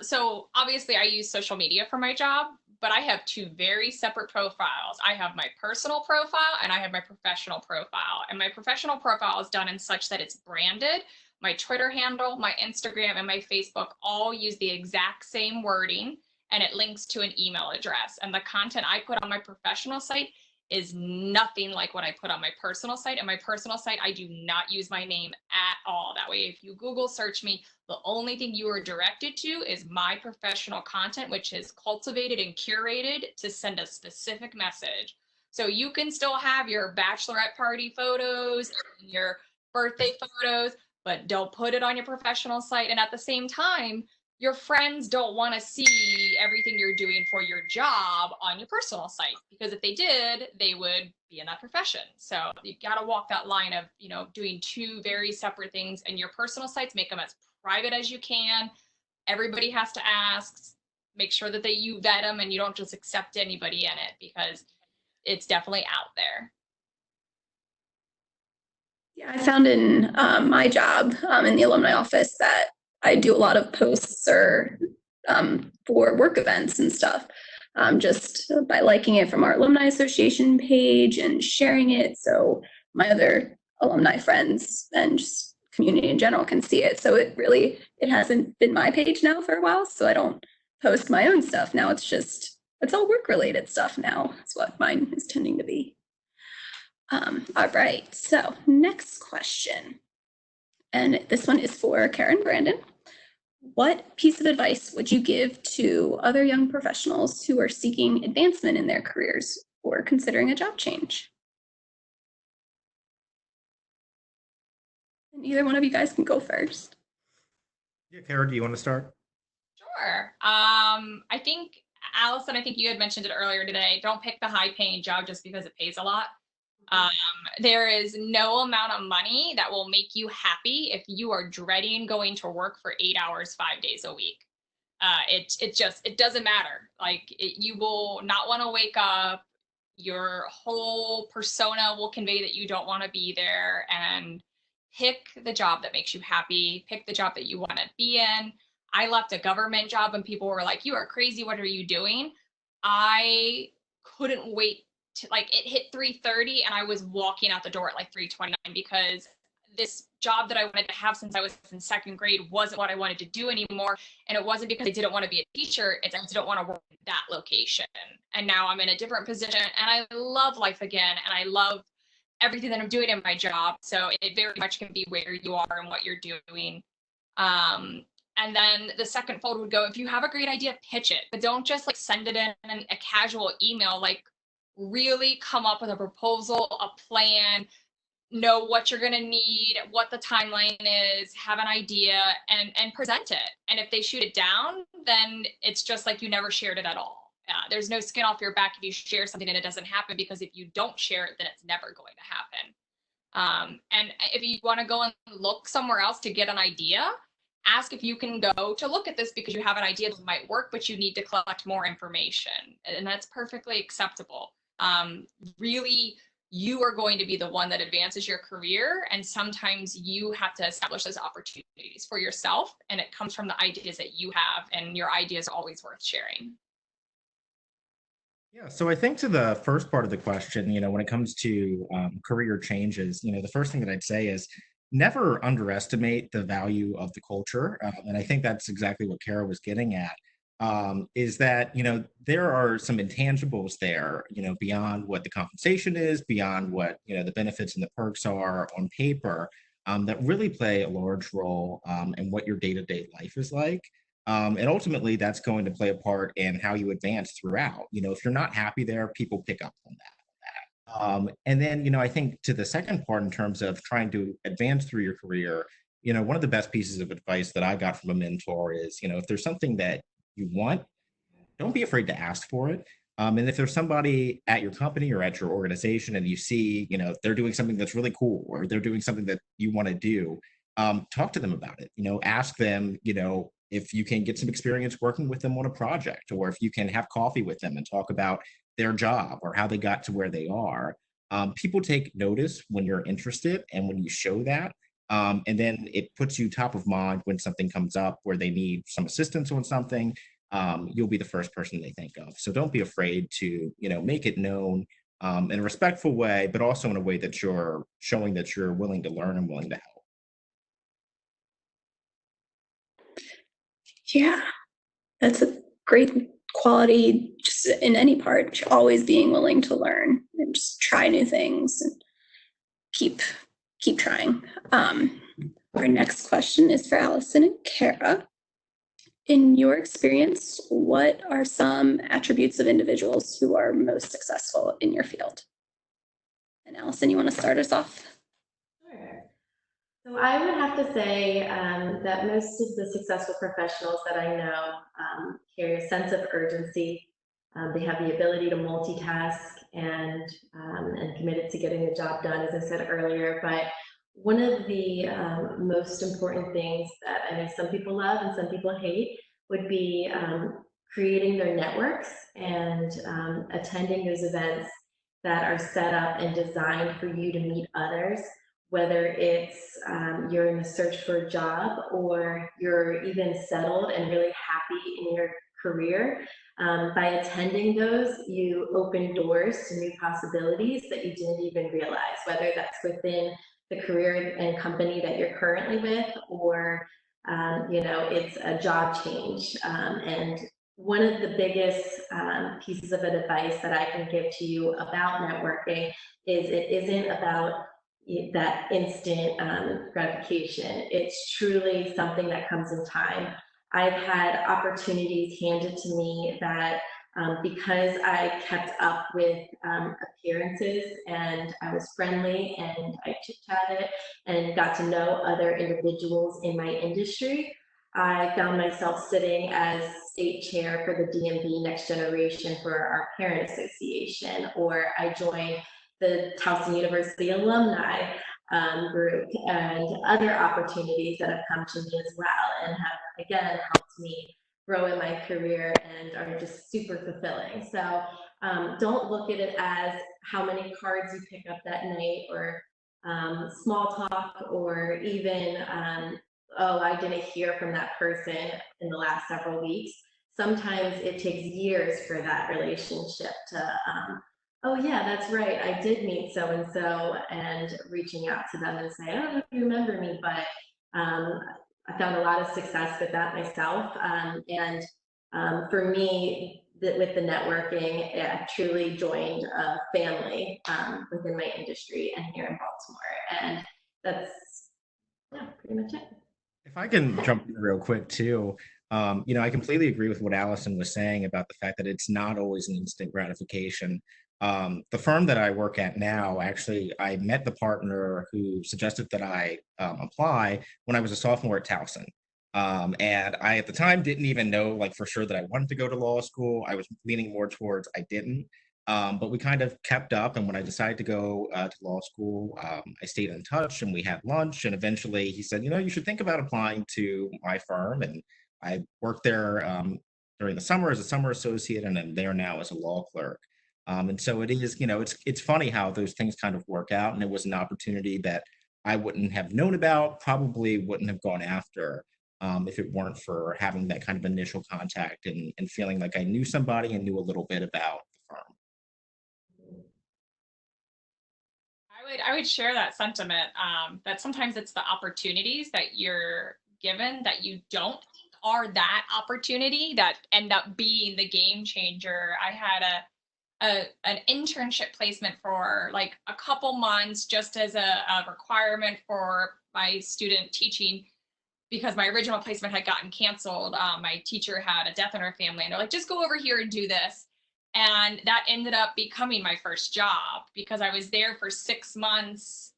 So obviously I use social media for my job, but I have two very separate profiles. I have my personal profile and I have my professional profile. And my professional profile is done in such that it's branded. My Twitter handle, my Instagram, and my Facebook all use the exact same wording, and it links to an email address. And the content I put on my professional site is nothing like what I put on my personal site. And my personal site, I do not use my name at all. That way, if you Google search me, the only thing you are directed to is my professional content, which is cultivated and curated to send a specific message. So you can still have your bachelorette party photos and your birthday photos, but don't put it on your professional site. And at the same time, your friends don't want to see everything you're doing for your job on your personal site, because if they did, they would be in that profession. So you got to walk that line of, doing two very separate things, and your personal sites, make them as private as you can. Everybody has to ask, make sure that you vet them and you don't just accept anybody in it, because it's definitely out there. Yeah, I found in my job in the alumni office that I do a lot of posts or for work events and stuff, just by liking it from our alumni association page and sharing it, so my other alumni friends and just community in general can see it. So it hasn't been my page now for a while, so I don't post my own stuff now. It's all work related stuff now. That's what mine is tending to be. All right, so next question. And this one is for Karen Brandon. What piece of advice would you give to other young professionals who are seeking advancement in their careers or considering a job change? And either one of you guys can go first. Yeah, Kara, do you want to start? Sure. I think, Allison, I think you had mentioned it earlier today. Don't pick the high paying job just because it pays a lot. There is no amount of money that will make you happy if you are dreading going to work for 8 hours, 5 days a week. It doesn't matter. You will not want to wake up. Your whole persona will convey that you don't want to be there. And pick the job that makes you happy. Pick the job that you want to be in. I left a government job and people were like, "You are crazy. What are you doing?" I couldn't wait to, it hit 3:30 and I was walking out the door at 3:29, because this job that I wanted to have since I was in second grade wasn't what I wanted to do anymore. And it wasn't because I didn't want to be a teacher, it's I didn't want to work at that location. And now I'm in a different position and I love life again. And I love everything that I'm doing in my job. So it very much can be where you are and what you're doing. And then the second fold would go, if you have a great idea, pitch it, but don't just send it in a casual email. Really come up with a proposal, a plan, know what you're going to need, what the timeline is, have an idea, and present it. And if they shoot it down, then it's just like you never shared it at all. There's no skin off your back if you share something and it doesn't happen, because if you don't share it, then it's never going to happen. And if you want to go and look somewhere else to get an idea, ask if you can go to look at this because you have an idea that might work, but you need to collect more information. And that's perfectly acceptable. Really, you are going to be the one that advances your career. And sometimes you have to establish those opportunities for yourself. And it comes from the ideas that you have, and your ideas are always worth sharing. Yeah, so I think to the first part of the question, when it comes to career changes, the first thing that I'd say is never underestimate the value of the culture. And I think that's exactly what Kara was getting at. Is that there are some intangibles there, beyond what the compensation is, beyond what the benefits and the perks are on paper, that really play a large role in what your day-to-day life is like. And ultimately, that's going to play a part in how you advance throughout. If you're not happy there, people pick up on that. And then, I think to the second part, in terms of trying to advance through your career, one of the best pieces of advice that I got from a mentor is, if there's something that you want, don't be afraid to ask for it. And if there's somebody at your company or at your organization and you see, they're doing something that's really cool, or they're doing something that you want to do, talk to them about it. Ask them, if you can get some experience working with them on a project, or if you can have coffee with them and talk about their job or how they got to where they are. People take notice when you're interested and when you show that. And then it puts you top of mind when something comes up where they need some assistance on something. You'll be the first person they think of. So don't be afraid to, make it known in a respectful way, but also in a way that you're showing that you're willing to learn and willing to help. Yeah, that's a great quality just in any part, always being willing to learn and just try new things and keep trying. Our next question is for Allison and Kara. In your experience, what are some attributes of individuals who are most successful in your field? And Allison, you want to start us off? Sure. So I would have to say that most of the successful professionals that I know carry a sense of urgency. They have the ability to multitask and committed to getting the job done, as I said earlier. But one of the most important things that I know some people love and some people hate would be creating their networks and attending those events that are set up and designed for you to meet others, whether it's you're in the search for a job or you're even settled and really happy in your career. By attending those, you open doors to new possibilities that you didn't even realize, whether that's within the career and company that you're currently with, or it's a job change. And one of the biggest pieces of advice that I can give to you about networking is it isn't about that instant gratification. It's truly something that comes in time. I've had opportunities handed to me that because I kept up with appearances and I was friendly and I chit-chatted and got to know other individuals in my industry, I found myself sitting as state chair for the DMV Next Generation for our parent association, or I joined the Towson University Alumni group, and other opportunities that have come to me as well and have, again, helped me grow in my career and are just super fulfilling. So don't look at it as how many cards you pick up that night, or small talk, or even, oh, I didn't hear from that person in the last several weeks. Sometimes it takes years for that relationship to oh yeah, that's right, I did meet so-and-so, and reaching out to them and say, I don't know if you remember me, but I found a lot of success with that myself. For me, with the networking, I truly joined a family within my industry and here in Baltimore. And that's, yeah, pretty much it. If I can jump in real quick too, I completely agree with what Allison was saying about the fact that it's not always an instant gratification. The firm that I work at now, actually, I met the partner who suggested that I apply when I was a sophomore at Towson. And I, at the time, didn't even know, like, for sure that I wanted to go to law school. I was leaning more towards I didn't. But we kind of kept up. And when I decided to go to law school, I stayed in touch and we had lunch. And eventually he said, you should think about applying to my firm. And I worked there during the summer as a summer associate, and I'm there now as a law clerk. And so it is, it's funny how those things kind of work out. And it was an opportunity that I wouldn't have known about, probably wouldn't have gone after if it weren't for having that kind of initial contact and feeling like I knew somebody and knew a little bit about the firm. I would share that sentiment, that sometimes it's the opportunities that you're given that you don't are that opportunity that end up being the game changer. I had an internship placement for like a couple months just as a requirement for my student teaching, because my original placement had gotten canceled. My teacher had a death in her family, and they're like, just go over here and do this. And that ended up becoming my first job, because I was there for 6 months,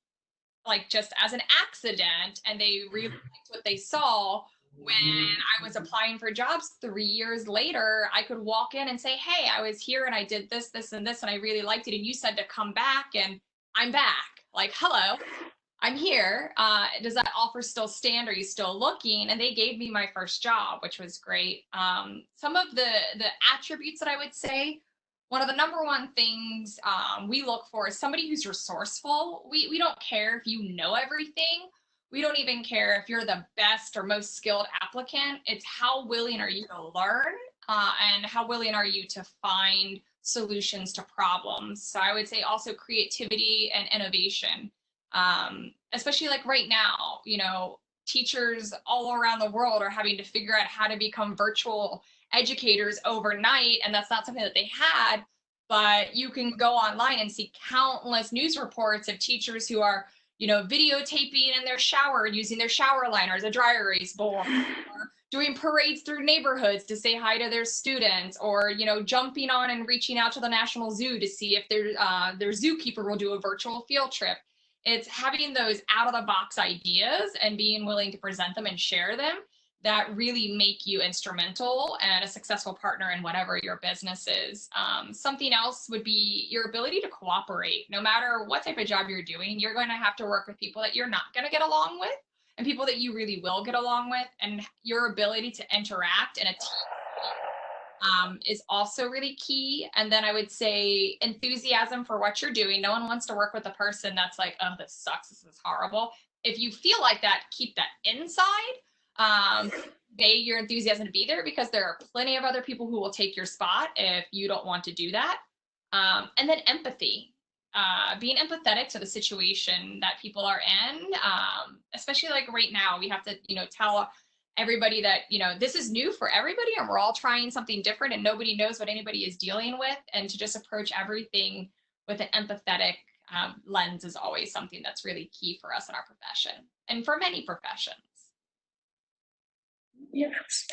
like just as an accident. And they really liked what they saw. When I was applying for jobs 3 years later, I could walk in and say, hey, I was here and I did this, this, and this, and I really liked it. And you said to come back, and I'm back. Like, hello, I'm here. Does that offer still stand? Are you still looking? And they gave me my first job, which was great. Some of the attributes that I would say, one of the number one things we look for is somebody who's resourceful. We don't care if you know everything. We don't even care if you're the best or most skilled applicant. It's how willing are you to learn, and how willing are you to find solutions to problems. So I would say also creativity and innovation. Especially like right now, teachers all around the world are having to figure out how to become virtual educators overnight. And that's not something that they had, but you can go online and see countless news reports of teachers who are, videotaping in their shower, using their shower liner as a dry erase board, or doing parades through neighborhoods to say hi to their students, or, jumping on and reaching out to the National Zoo to see if their zookeeper will do a virtual field trip. it's having those out of the box ideas and being willing to present them and share them that really make you instrumental and a successful partner in whatever your business is. Something else would be your ability to cooperate. No matter what type of job you're doing, you're going to have to work with people that you're not going to get along with and people that you really will get along with. And your ability to interact in a team is also really key. And then I would say enthusiasm for what you're doing. No one wants to work with a person that's like, oh, this sucks, this is horrible. If you feel like that, keep that inside. Convey your enthusiasm to be there, because there are plenty of other people who will take your spot if you don't want to do that. And then empathy. Being empathetic to the situation that people are in, especially like right now, we have to, tell everybody that, this is new for everybody and we're all trying something different and nobody knows what anybody is dealing with. And to just approach everything with an empathetic lens is always something that's really key for us in our profession and for many professions. Yes.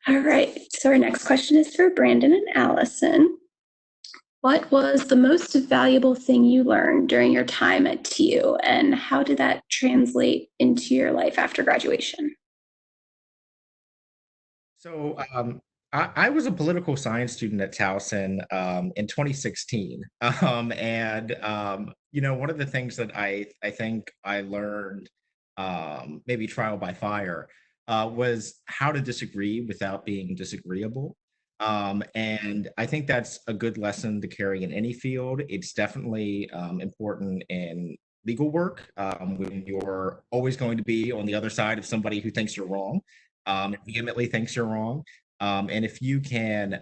All right. So our next question is for Brandon and Allison. What was the most valuable thing you learned during your time at TU, and how did that translate into your life after graduation? So I was a political science student at Towson in 2016. One of the things that I think I learned, maybe trial by fire, was how to disagree without being disagreeable. And I think that's a good lesson to carry in any field. It's definitely important in legal work, when you're always going to be on the other side of somebody who thinks you're wrong, vehemently thinks you're wrong. And if you can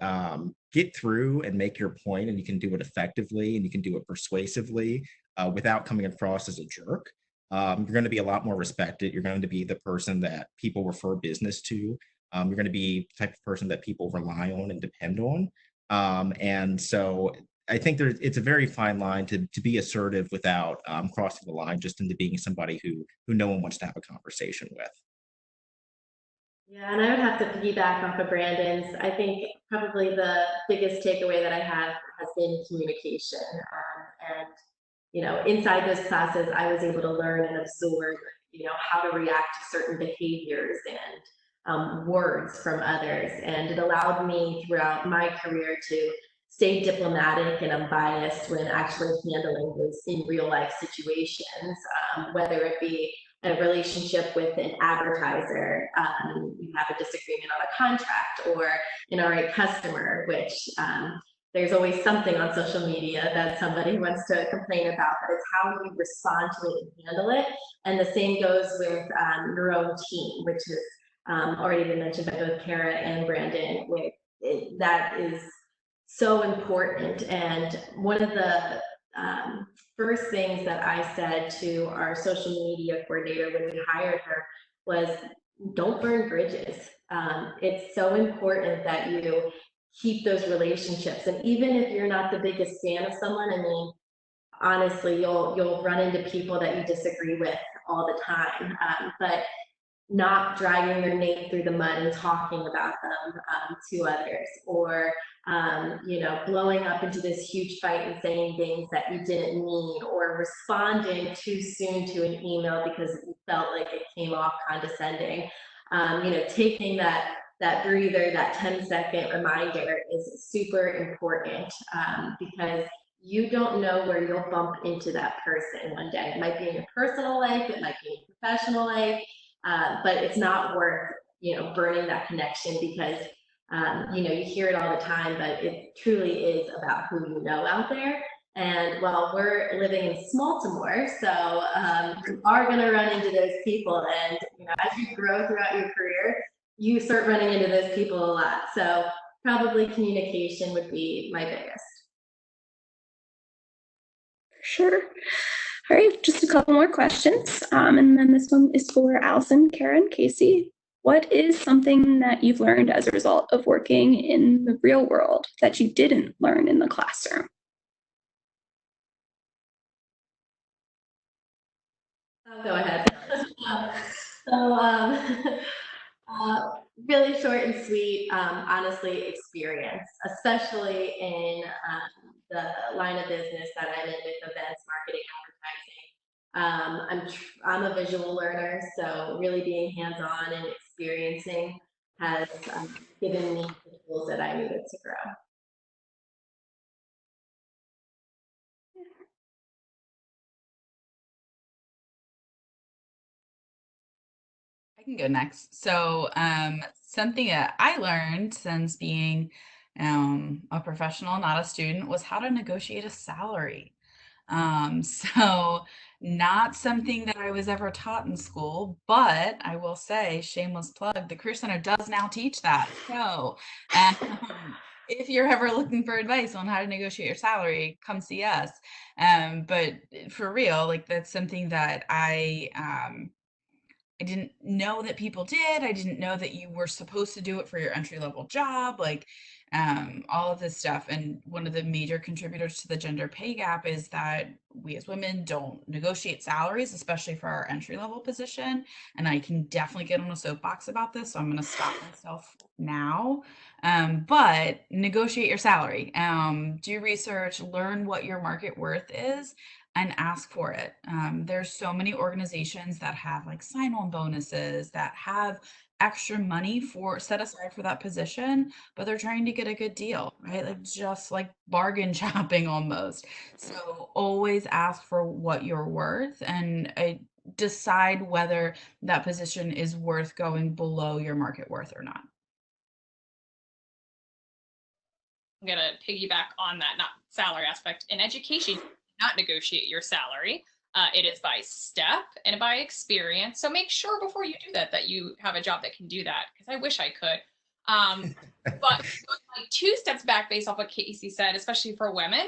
get through and make your point, and you can do it effectively and you can do it persuasively without coming across as a jerk, you're going to be a lot more respected. You're going to be the person that people refer business to. You're going to be the type of person that people rely on and depend on. And so I think it's a very fine line to be assertive without crossing the line just into being somebody who no one wants to have a conversation with. Yeah, and I would have to piggyback off of Brandon's. I think probably the biggest takeaway that I have has been communication. And inside those classes, I was able to learn and absorb, how to react to certain behaviors and words from others. And it allowed me throughout my career to stay diplomatic and unbiased when actually handling those in real life situations, whether it be a relationship with an advertiser, you have a disagreement on a contract, or a customer, which there's always something on social media that somebody wants to complain about, but it's how you respond to it and handle it. And the same goes with your own team, which is already been mentioned by both Kara and Brandon. That is so important. And one of the first things that I said to our social media coordinator when we hired her was, don't burn bridges. It's so important that you keep those relationships. And even if you're not the biggest fan of someone, I mean, honestly, you'll run into people that you disagree with all the time, but not dragging their name through the mud and talking about them to others, or blowing up into this huge fight and saying things that you didn't mean, or responding too soon to an email because you felt like it came off condescending. Taking that breather, that 10-second reminder is super important, because you don't know where you'll bump into that person one day. It might be in your personal life, it might be in your professional life, but it's not worth burning that connection, because you hear it all the time, but it truly is about who you know out there. And well, we're living in Smaltimore, so you are going to run into those people, and as you grow throughout your career, you start running into those people a lot. So probably communication would be my biggest. Sure. All right, just a couple more questions. And then this one is for Allison, Karen, Casey. What is something that you've learned as a result of working in the real world that you didn't learn in the classroom? I'll go ahead. Really short and sweet, honestly, experience, especially in the line of business that I'm in with events, marketing, advertising. I'm a visual learner, so really being hands-on and experiencing has given me the tools that I needed to grow. I can go next. So, something that I learned since being a professional, not a student, was how to negotiate a salary. So not something that I was ever taught in school, but I will say, shameless plug, the Career Center does now teach that. So, if you're ever looking for advice on how to negotiate your salary, come see us. But for real, like that's something that I didn't know that people did. I didn't know that you were supposed to do it for your entry level job, like all of this stuff. And one of the major contributors to the gender pay gap is that we as women don't negotiate salaries, especially for our entry level position. And I can definitely get on a soapbox about this, so I'm going to stop myself now. But negotiate your salary, do research, learn what your market worth is, and ask for it. There's so many organizations that have like sign-on bonuses, that have extra money for set aside for that position, but they're trying to get a good deal, right? Like just like bargain shopping almost. So always ask for what you're worth and decide whether that position is worth going below your market worth or not. I'm going to piggyback on that, not salary aspect. In education, you not negotiate your salary. It is by step and by experience. So make sure before you do that, that you have a job that can do that, because I wish I could. But like 2 steps back based off what Casey said, especially for women,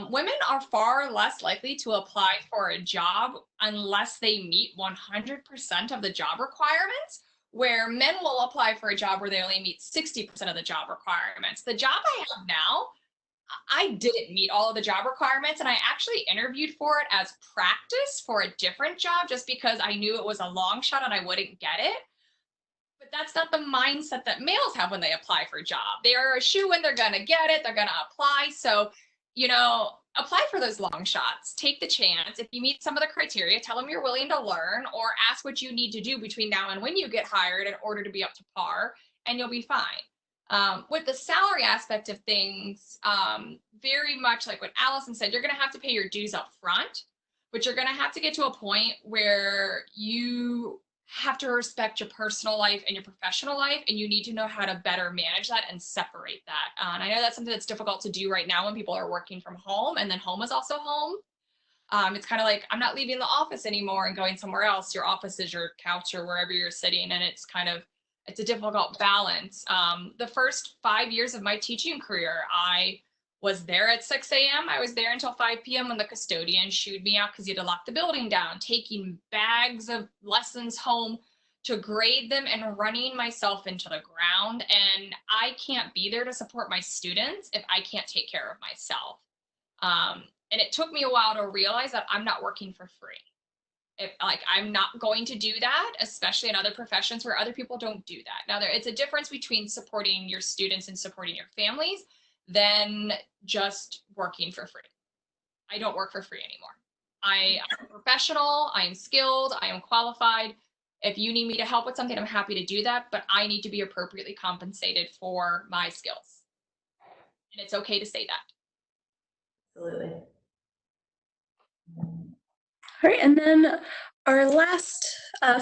women are far less likely to apply for a job unless they meet 100% of the job requirements, where men will apply for a job where they only meet 60% of the job requirements. The job I have now, I didn't meet all of the job requirements, and I actually interviewed for it as practice for a different job just because I knew it was a long shot and I wouldn't get it. But that's not the mindset that males have when they apply for a job. They are a shoo-in, they're gonna get it, they're gonna apply. So, apply for those long shots. Take the chance. If you meet some of the criteria, tell them you're willing to learn, or ask what you need to do between now and when you get hired in order to be up to par, and you'll be fine. With the salary aspect of things, very much like what Allison said, you're going to have to pay your dues up front, but you're going to have to get to a point where you have to respect your personal life and your professional life, and you need to know how to better manage that and separate that. And I know that's something that's difficult to do right now when people are working from home, and then home is also home. It's kind of like, I'm not leaving the office anymore and going somewhere else. Your office is your couch or wherever you're sitting, and it's a difficult balance. The first 5 years of my teaching career, I was there at 6 a.m. I was there until 5 p.m. when the custodian shooed me out because he had to lock the building down, taking bags of lessons home to grade them and running myself into the ground. And I can't be there to support my students if I can't take care of myself. And it took me a while to realize that I'm not working for free. If like I'm not going to do that, especially in other professions where other people don't do that. Now it's a difference between supporting your students and supporting your families than just working for free. I don't work for free anymore. I am a professional, I am skilled, I am qualified. If you need me to help with something, I'm happy to do that, but I need to be appropriately compensated for my skills. And it's okay to say that. Absolutely. All right, and then our last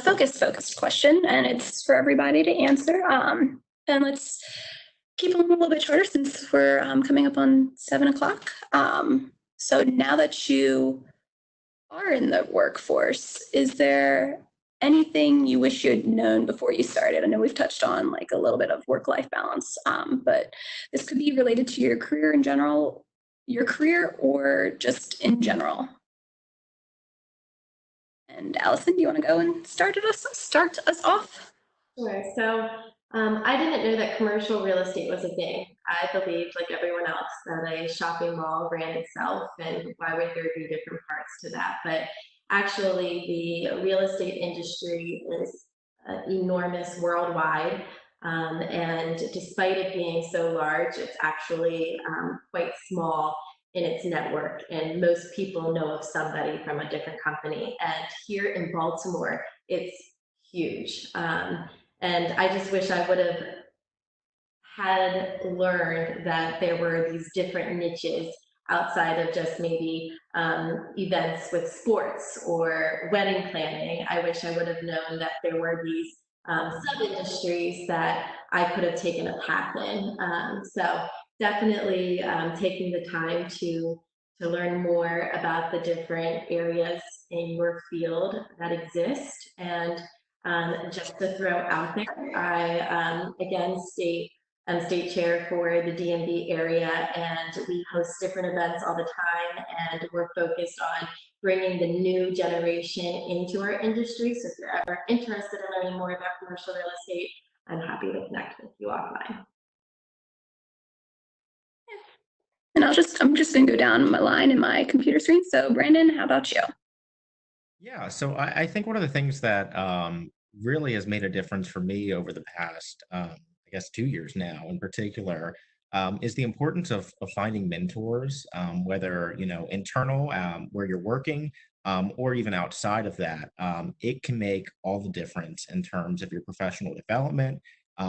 focused question, and it's for everybody to answer. And let's keep them a little bit shorter since we're coming up on 7 o'clock. So now that you are in the workforce, is there anything you wish you had known before you started? I know we've touched on like a little bit of work-life balance, but this could be related to your career in general, or just in general. And Allison, do you want to go and start us off? Sure. So I didn't know that commercial real estate was a thing. I believed, like everyone else, that a shopping mall ran itself, and why would there be different parts to that? But actually, the real estate industry is enormous worldwide. And despite it being so large, it's actually quite small in its network, and most people know of somebody from a different company. And here in Baltimore, it's huge. And I just wish I would have had learned that there were these different niches outside of just maybe events with sports or wedding planning. I wish I would have known that there were these sub-industries that I could have taken a path in. So definitely taking the time to learn more about the different areas in your field that exist. And just to throw out there, I again state chair for the DMV area, and we host different events all the time, and we're focused on bringing the new generation into our industry. So if you're ever interested in learning more about commercial real estate, I'm happy to connect with you offline. And I'm just gonna go down my line in my computer screen. So Brandon, how about you? Yeah, so I think one of the things that really has made a difference for me over the past, I guess, 2 years now in particular, is the importance of finding mentors, whether, internal, where you're working, or even outside of that. It can make all the difference in terms of your professional development,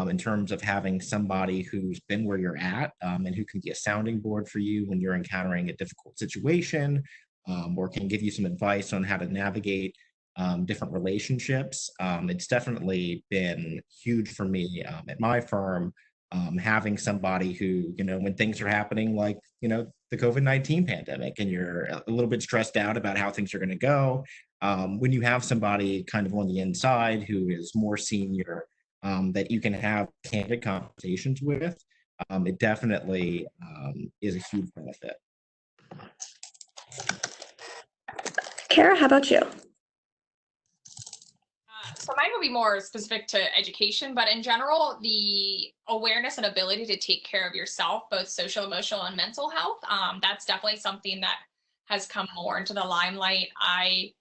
in terms of having somebody who's been where you're at, and who can be a sounding board for you when you're encountering a difficult situation, or can give you some advice on how to navigate different relationships. It's definitely been huge for me at my firm, having somebody who, when things are happening like, the COVID-19 pandemic, and you're a little bit stressed out about how things are going to go, when you have somebody kind of on the inside who is more senior, that you can have candid conversations with, it definitely is a huge benefit. Kara, how about you? So mine will be more specific to education, but in general, the awareness and ability to take care of yourself, both social, emotional, and mental health, that's definitely something that has come more into the limelight. I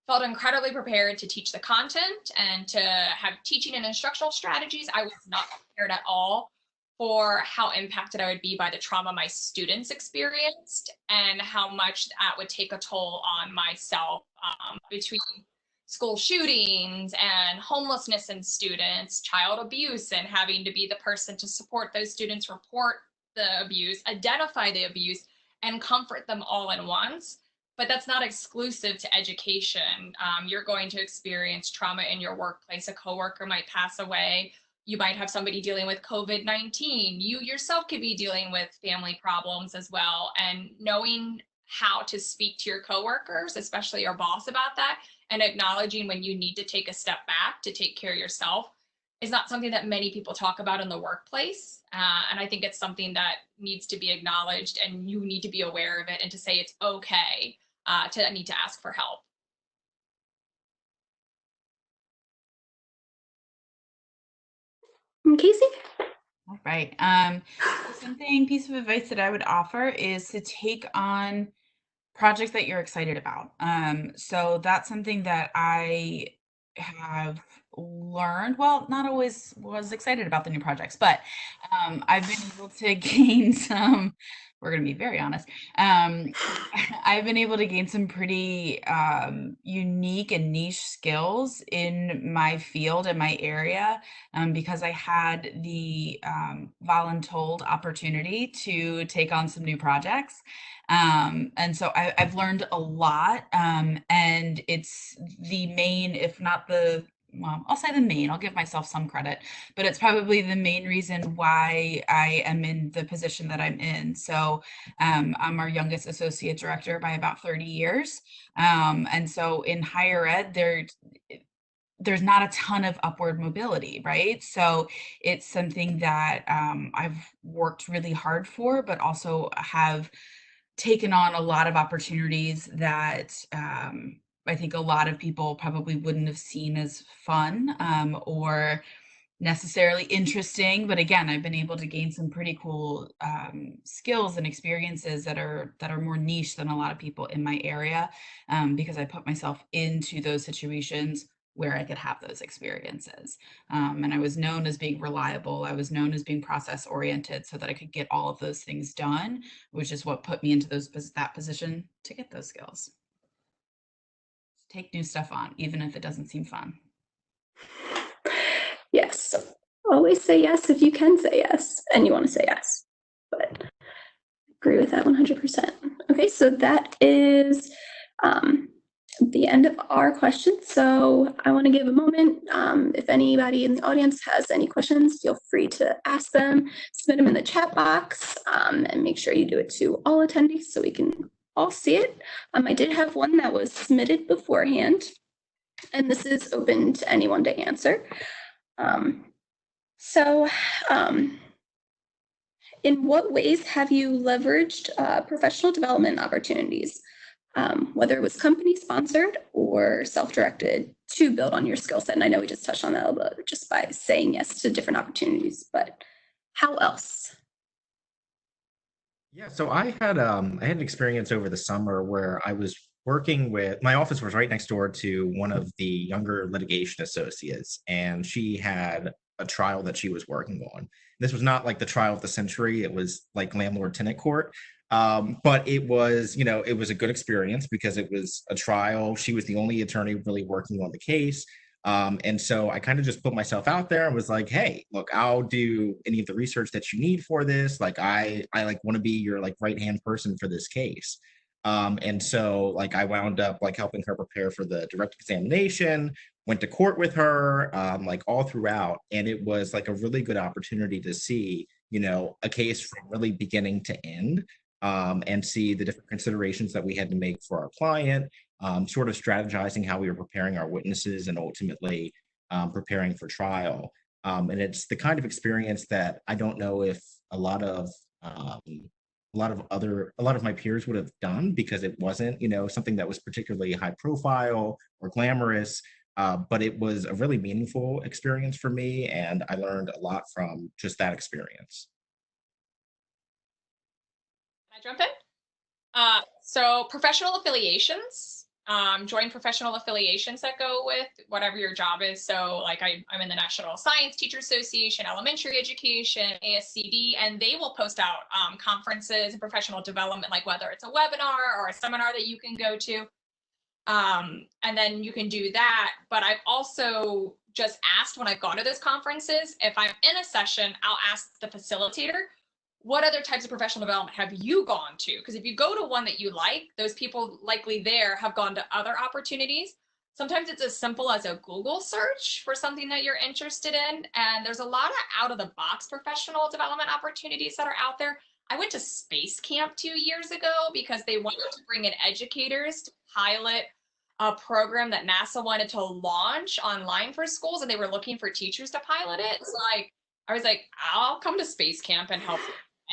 felt incredibly prepared to teach the content and to have teaching and instructional strategies. I was not prepared at all for how impacted I would be by the trauma my students experienced and how much that would take a toll on myself, between school shootings and homelessness in students, child abuse, and having to be the person to support those students, report the abuse, identify the abuse, and comfort them all at once. But that's not exclusive to education. You're going to experience trauma in your workplace. A coworker might pass away. You might have somebody dealing with COVID-19. You yourself could be dealing with family problems as well. And knowing how to speak to your coworkers, especially your boss, about that, and acknowledging when you need to take a step back to take care of yourself is not something that many people talk about in the workplace. And I think it's something that needs to be acknowledged, and you need to be aware of it and to say it's okay to need to ask for help. Casey? All right. Piece of advice that I would offer is to take on projects that you're excited about. So that's something that I have learned. Well, not always was excited about the new projects, but I've been able to gain some. We're going to be very honest. I've been able to gain some pretty unique and niche skills in my field and my area, because I had the voluntold opportunity to take on some new projects. And so I've learned a lot, and it's the main, if not the, well, I'll say the main, I'll give myself some credit, but it's probably the main reason why I am in the position that I'm in. So I'm our youngest associate director by about 30 years. And so in higher ed, there's not a ton of upward mobility, right? So it's something that I've worked really hard for, but also have taken on a lot of opportunities that I think a lot of people probably wouldn't have seen as fun, or necessarily interesting. But again, I've been able to gain some pretty cool skills and experiences that are more niche than a lot of people in my area, because I put myself into those situations where I could have those experiences. And I was known as being reliable. I was known as being process oriented so that I could get all of those things done, which is what put me into that position to get those skills. Take new stuff on, even if it doesn't seem fun. Yes. Always say yes if you can say yes and you want to say yes. But agree with that 100%. Okay, so that is the end of our questions. So I want to give a moment. If anybody in the audience has any questions, feel free to ask them, submit them in the chat box, and make sure you do it to all attendees so we can all see it. I did have one that was submitted beforehand, and this is open to anyone to answer. In what ways have you leveraged professional development opportunities, whether it was company sponsored or self-directed, to build on your skill set? And I know we just touched on that a little bit just by saying yes to different opportunities, but how else? Yeah, so I had an experience over the summer where I was working with, my office was right next door to one of the younger litigation associates, and she had a trial that she was working on. This was not like the trial of the century, it was like landlord tenant court. But it was, it was a good experience because it was a trial. She was the only attorney really working on the case. And so I kind of just put myself out there and was like, hey, look, I'll do any of the research that you need for this. Like I like want to be your like right hand person for this case. And so like I wound up like helping her prepare for the direct examination, went to court with her, like all throughout. And it was like a really good opportunity to see, a case from really beginning to end, and see the different considerations that we had to make for our client, sort of strategizing how we were preparing our witnesses and ultimately preparing for trial. And it's the kind of experience that I don't know if a lot of my peers would have done, because it wasn't, something that was particularly high profile or glamorous. But it was a really meaningful experience for me, and I learned a lot from just that experience. Can I jump in? So professional affiliations, join professional affiliations that go with whatever your job is. So like I'm in the National Science Teacher Association, Elementary Education, ASCD, and they will post out conferences and professional development, like whether it's a webinar or a seminar that you can go to. And then you can do that. But I've also just asked when I've gone to those conferences, if I'm in a session, I'll ask the facilitator, what other types of professional development have you gone to? Because if you go to one that you like, those people likely there have gone to other opportunities. Sometimes it's as simple as a Google search for something that you're interested in. And there's a lot of out of the box professional development opportunities that are out there. I went to Space Camp 2 years ago because they wanted to bring in educators to pilot a program that NASA wanted to launch online for schools, and they were looking for teachers to pilot it. So I was like, I'll come to Space Camp and help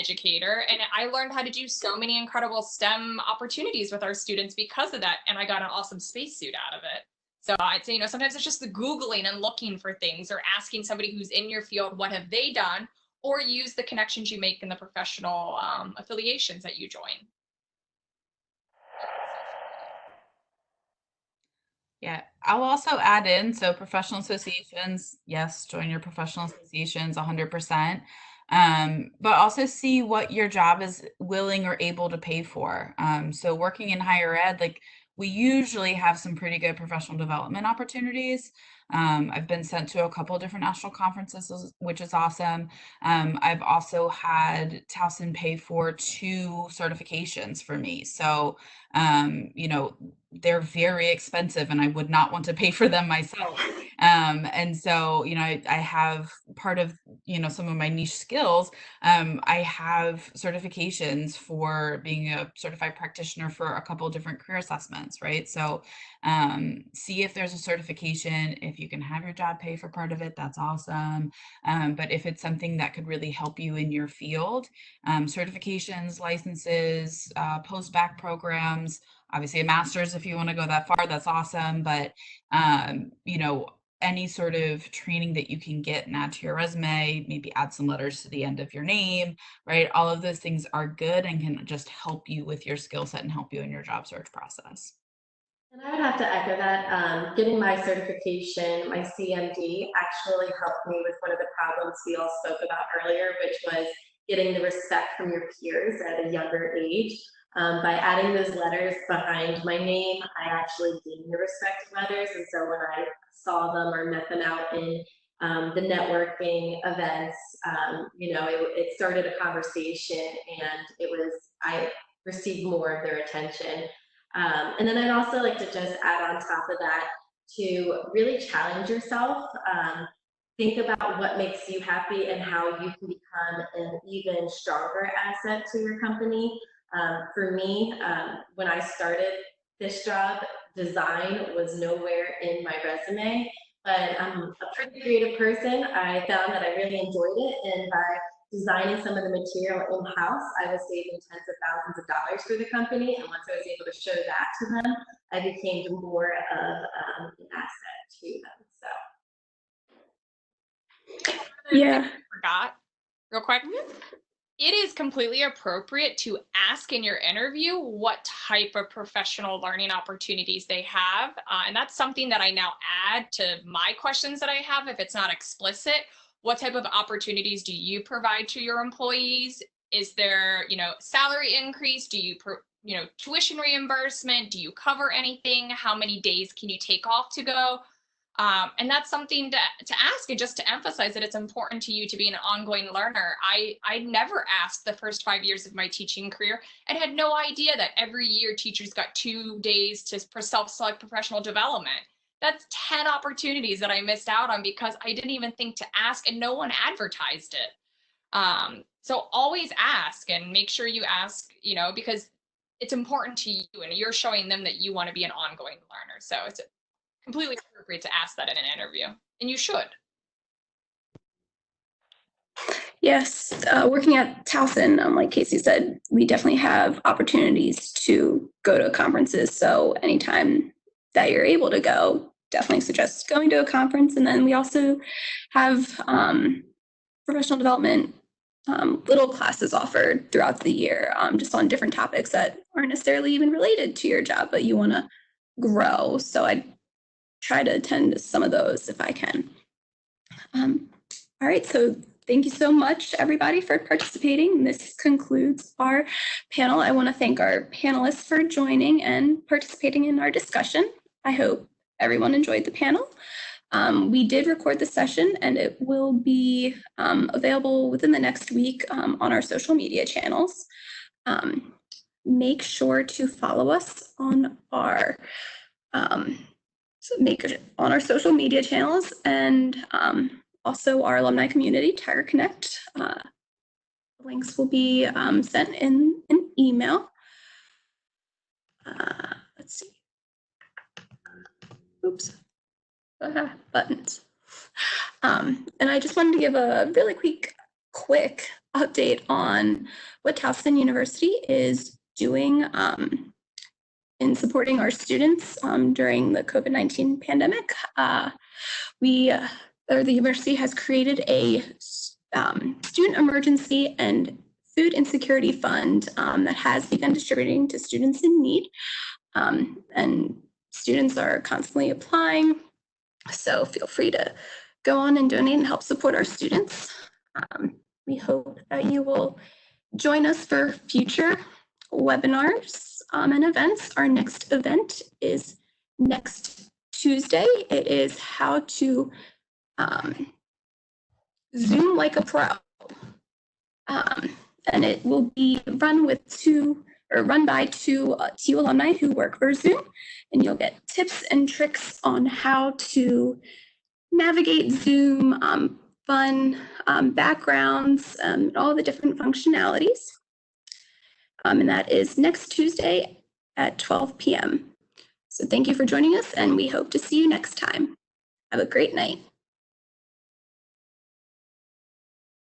educator. And I learned how to do so many incredible STEM opportunities with our students because of that. And I got an awesome spacesuit out of it. So I'd say, sometimes it's just the Googling and looking for things, or asking somebody who's in your field, what have they done? Or use the connections you make in the professional affiliations that you join. Yeah, I'll also add in, so professional associations, yes, join your professional associations 100%. But also see what your job is willing or able to pay for. So working in higher ed, like we usually have some pretty good professional development opportunities. I've been sent to a couple of different national conferences, which is awesome. I've also had Towson pay for 2 certifications for me. So, they're very expensive and I would not want to pay for them myself. And so, I have part of, some of my niche skills. I have certifications for being a certified practitioner for a couple of different career assessments, right? So see if there's a certification. If you can have your job pay for part of it, that's awesome. But if it's something that could really help you in your field, certifications, licenses, post-bac programs, obviously a master's if you want to go that far, that's awesome. But any sort of training that you can get and add to your resume, maybe add some letters to the end of your name, right? All of those things are good and can just help you with your skill set and help you in your job search process. And I would have to echo that. Getting my certification, my CMD, actually helped me with one of the problems we all spoke about earlier, which was getting the respect from your peers at a younger age. By adding those letters behind my name, I actually gained the respect of others. And so when I saw them or met them out in the networking events, it started a conversation, and I received more of their attention. And then I'd also like to just add on top of that to really challenge yourself. Think about what makes you happy and how you can become an even stronger asset to your company. For me, when I started this job, design was nowhere in my resume, but I'm a pretty creative person. I found that I really enjoyed it, and by designing some of the material in-house, I was saving tens of thousands of dollars for the company. And once I was able to show that to them, I became more of an asset to them. So. Yeah. Forgot real quick. It is completely appropriate to ask in your interview what type of professional learning opportunities they have. And that's something that I now add to my questions that I have if it's not explicit. What type of opportunities do you provide to your employees? Is there, salary increase? Do you, tuition reimbursement? Do you cover anything? How many days can you take off to go? And that's something to ask, and just to emphasize that it's important to you to be an ongoing learner. I never asked the first 5 years of my teaching career and had no idea that every year teachers got 2 days for self-select professional development. That's 10 opportunities that I missed out on because I didn't even think to ask, and no one advertised it. So always ask, and make sure you ask, because it's important to you and you're showing them that you want to be an ongoing learner. So it's completely appropriate to ask that in an interview, and you should. Yes, working at Towson, like Casey said, we definitely have opportunities to go to conferences. So anytime that you're able to go, definitely suggest going to a conference. And then we also have professional development little classes offered throughout the year, just on different topics that aren't necessarily even related to your job, but you want to grow. So I try to attend some of those if I can. All right, so thank you so much, everybody, for participating. This concludes our panel. I want to thank our panelists for joining and participating in our discussion. I hope everyone enjoyed the panel. We did record the session, and it will be available within the next week on our social media channels. Make sure to follow us on our social media channels, and also our alumni community, Tiger Connect. Links will be sent in an email. Let's see. Oops. Buttons. And I just wanted to give a really quick update on what Towson University is doing in supporting our students during the COVID-19 pandemic. The university has created a student emergency and food insecurity fund that has begun distributing to students in need. And students are constantly applying, so feel free to go on and donate and help support our students. We hope that you will join us for future webinars and events. Our next event is next Tuesday. It is how to Zoom like a pro. And it will be run by two TU alumni who work for Zoom, and you'll get tips and tricks on how to navigate Zoom, fun backgrounds, all the different functionalities. And that is next Tuesday at 12 p.m. So thank you for joining us, and we hope to see you next time. Have a great night.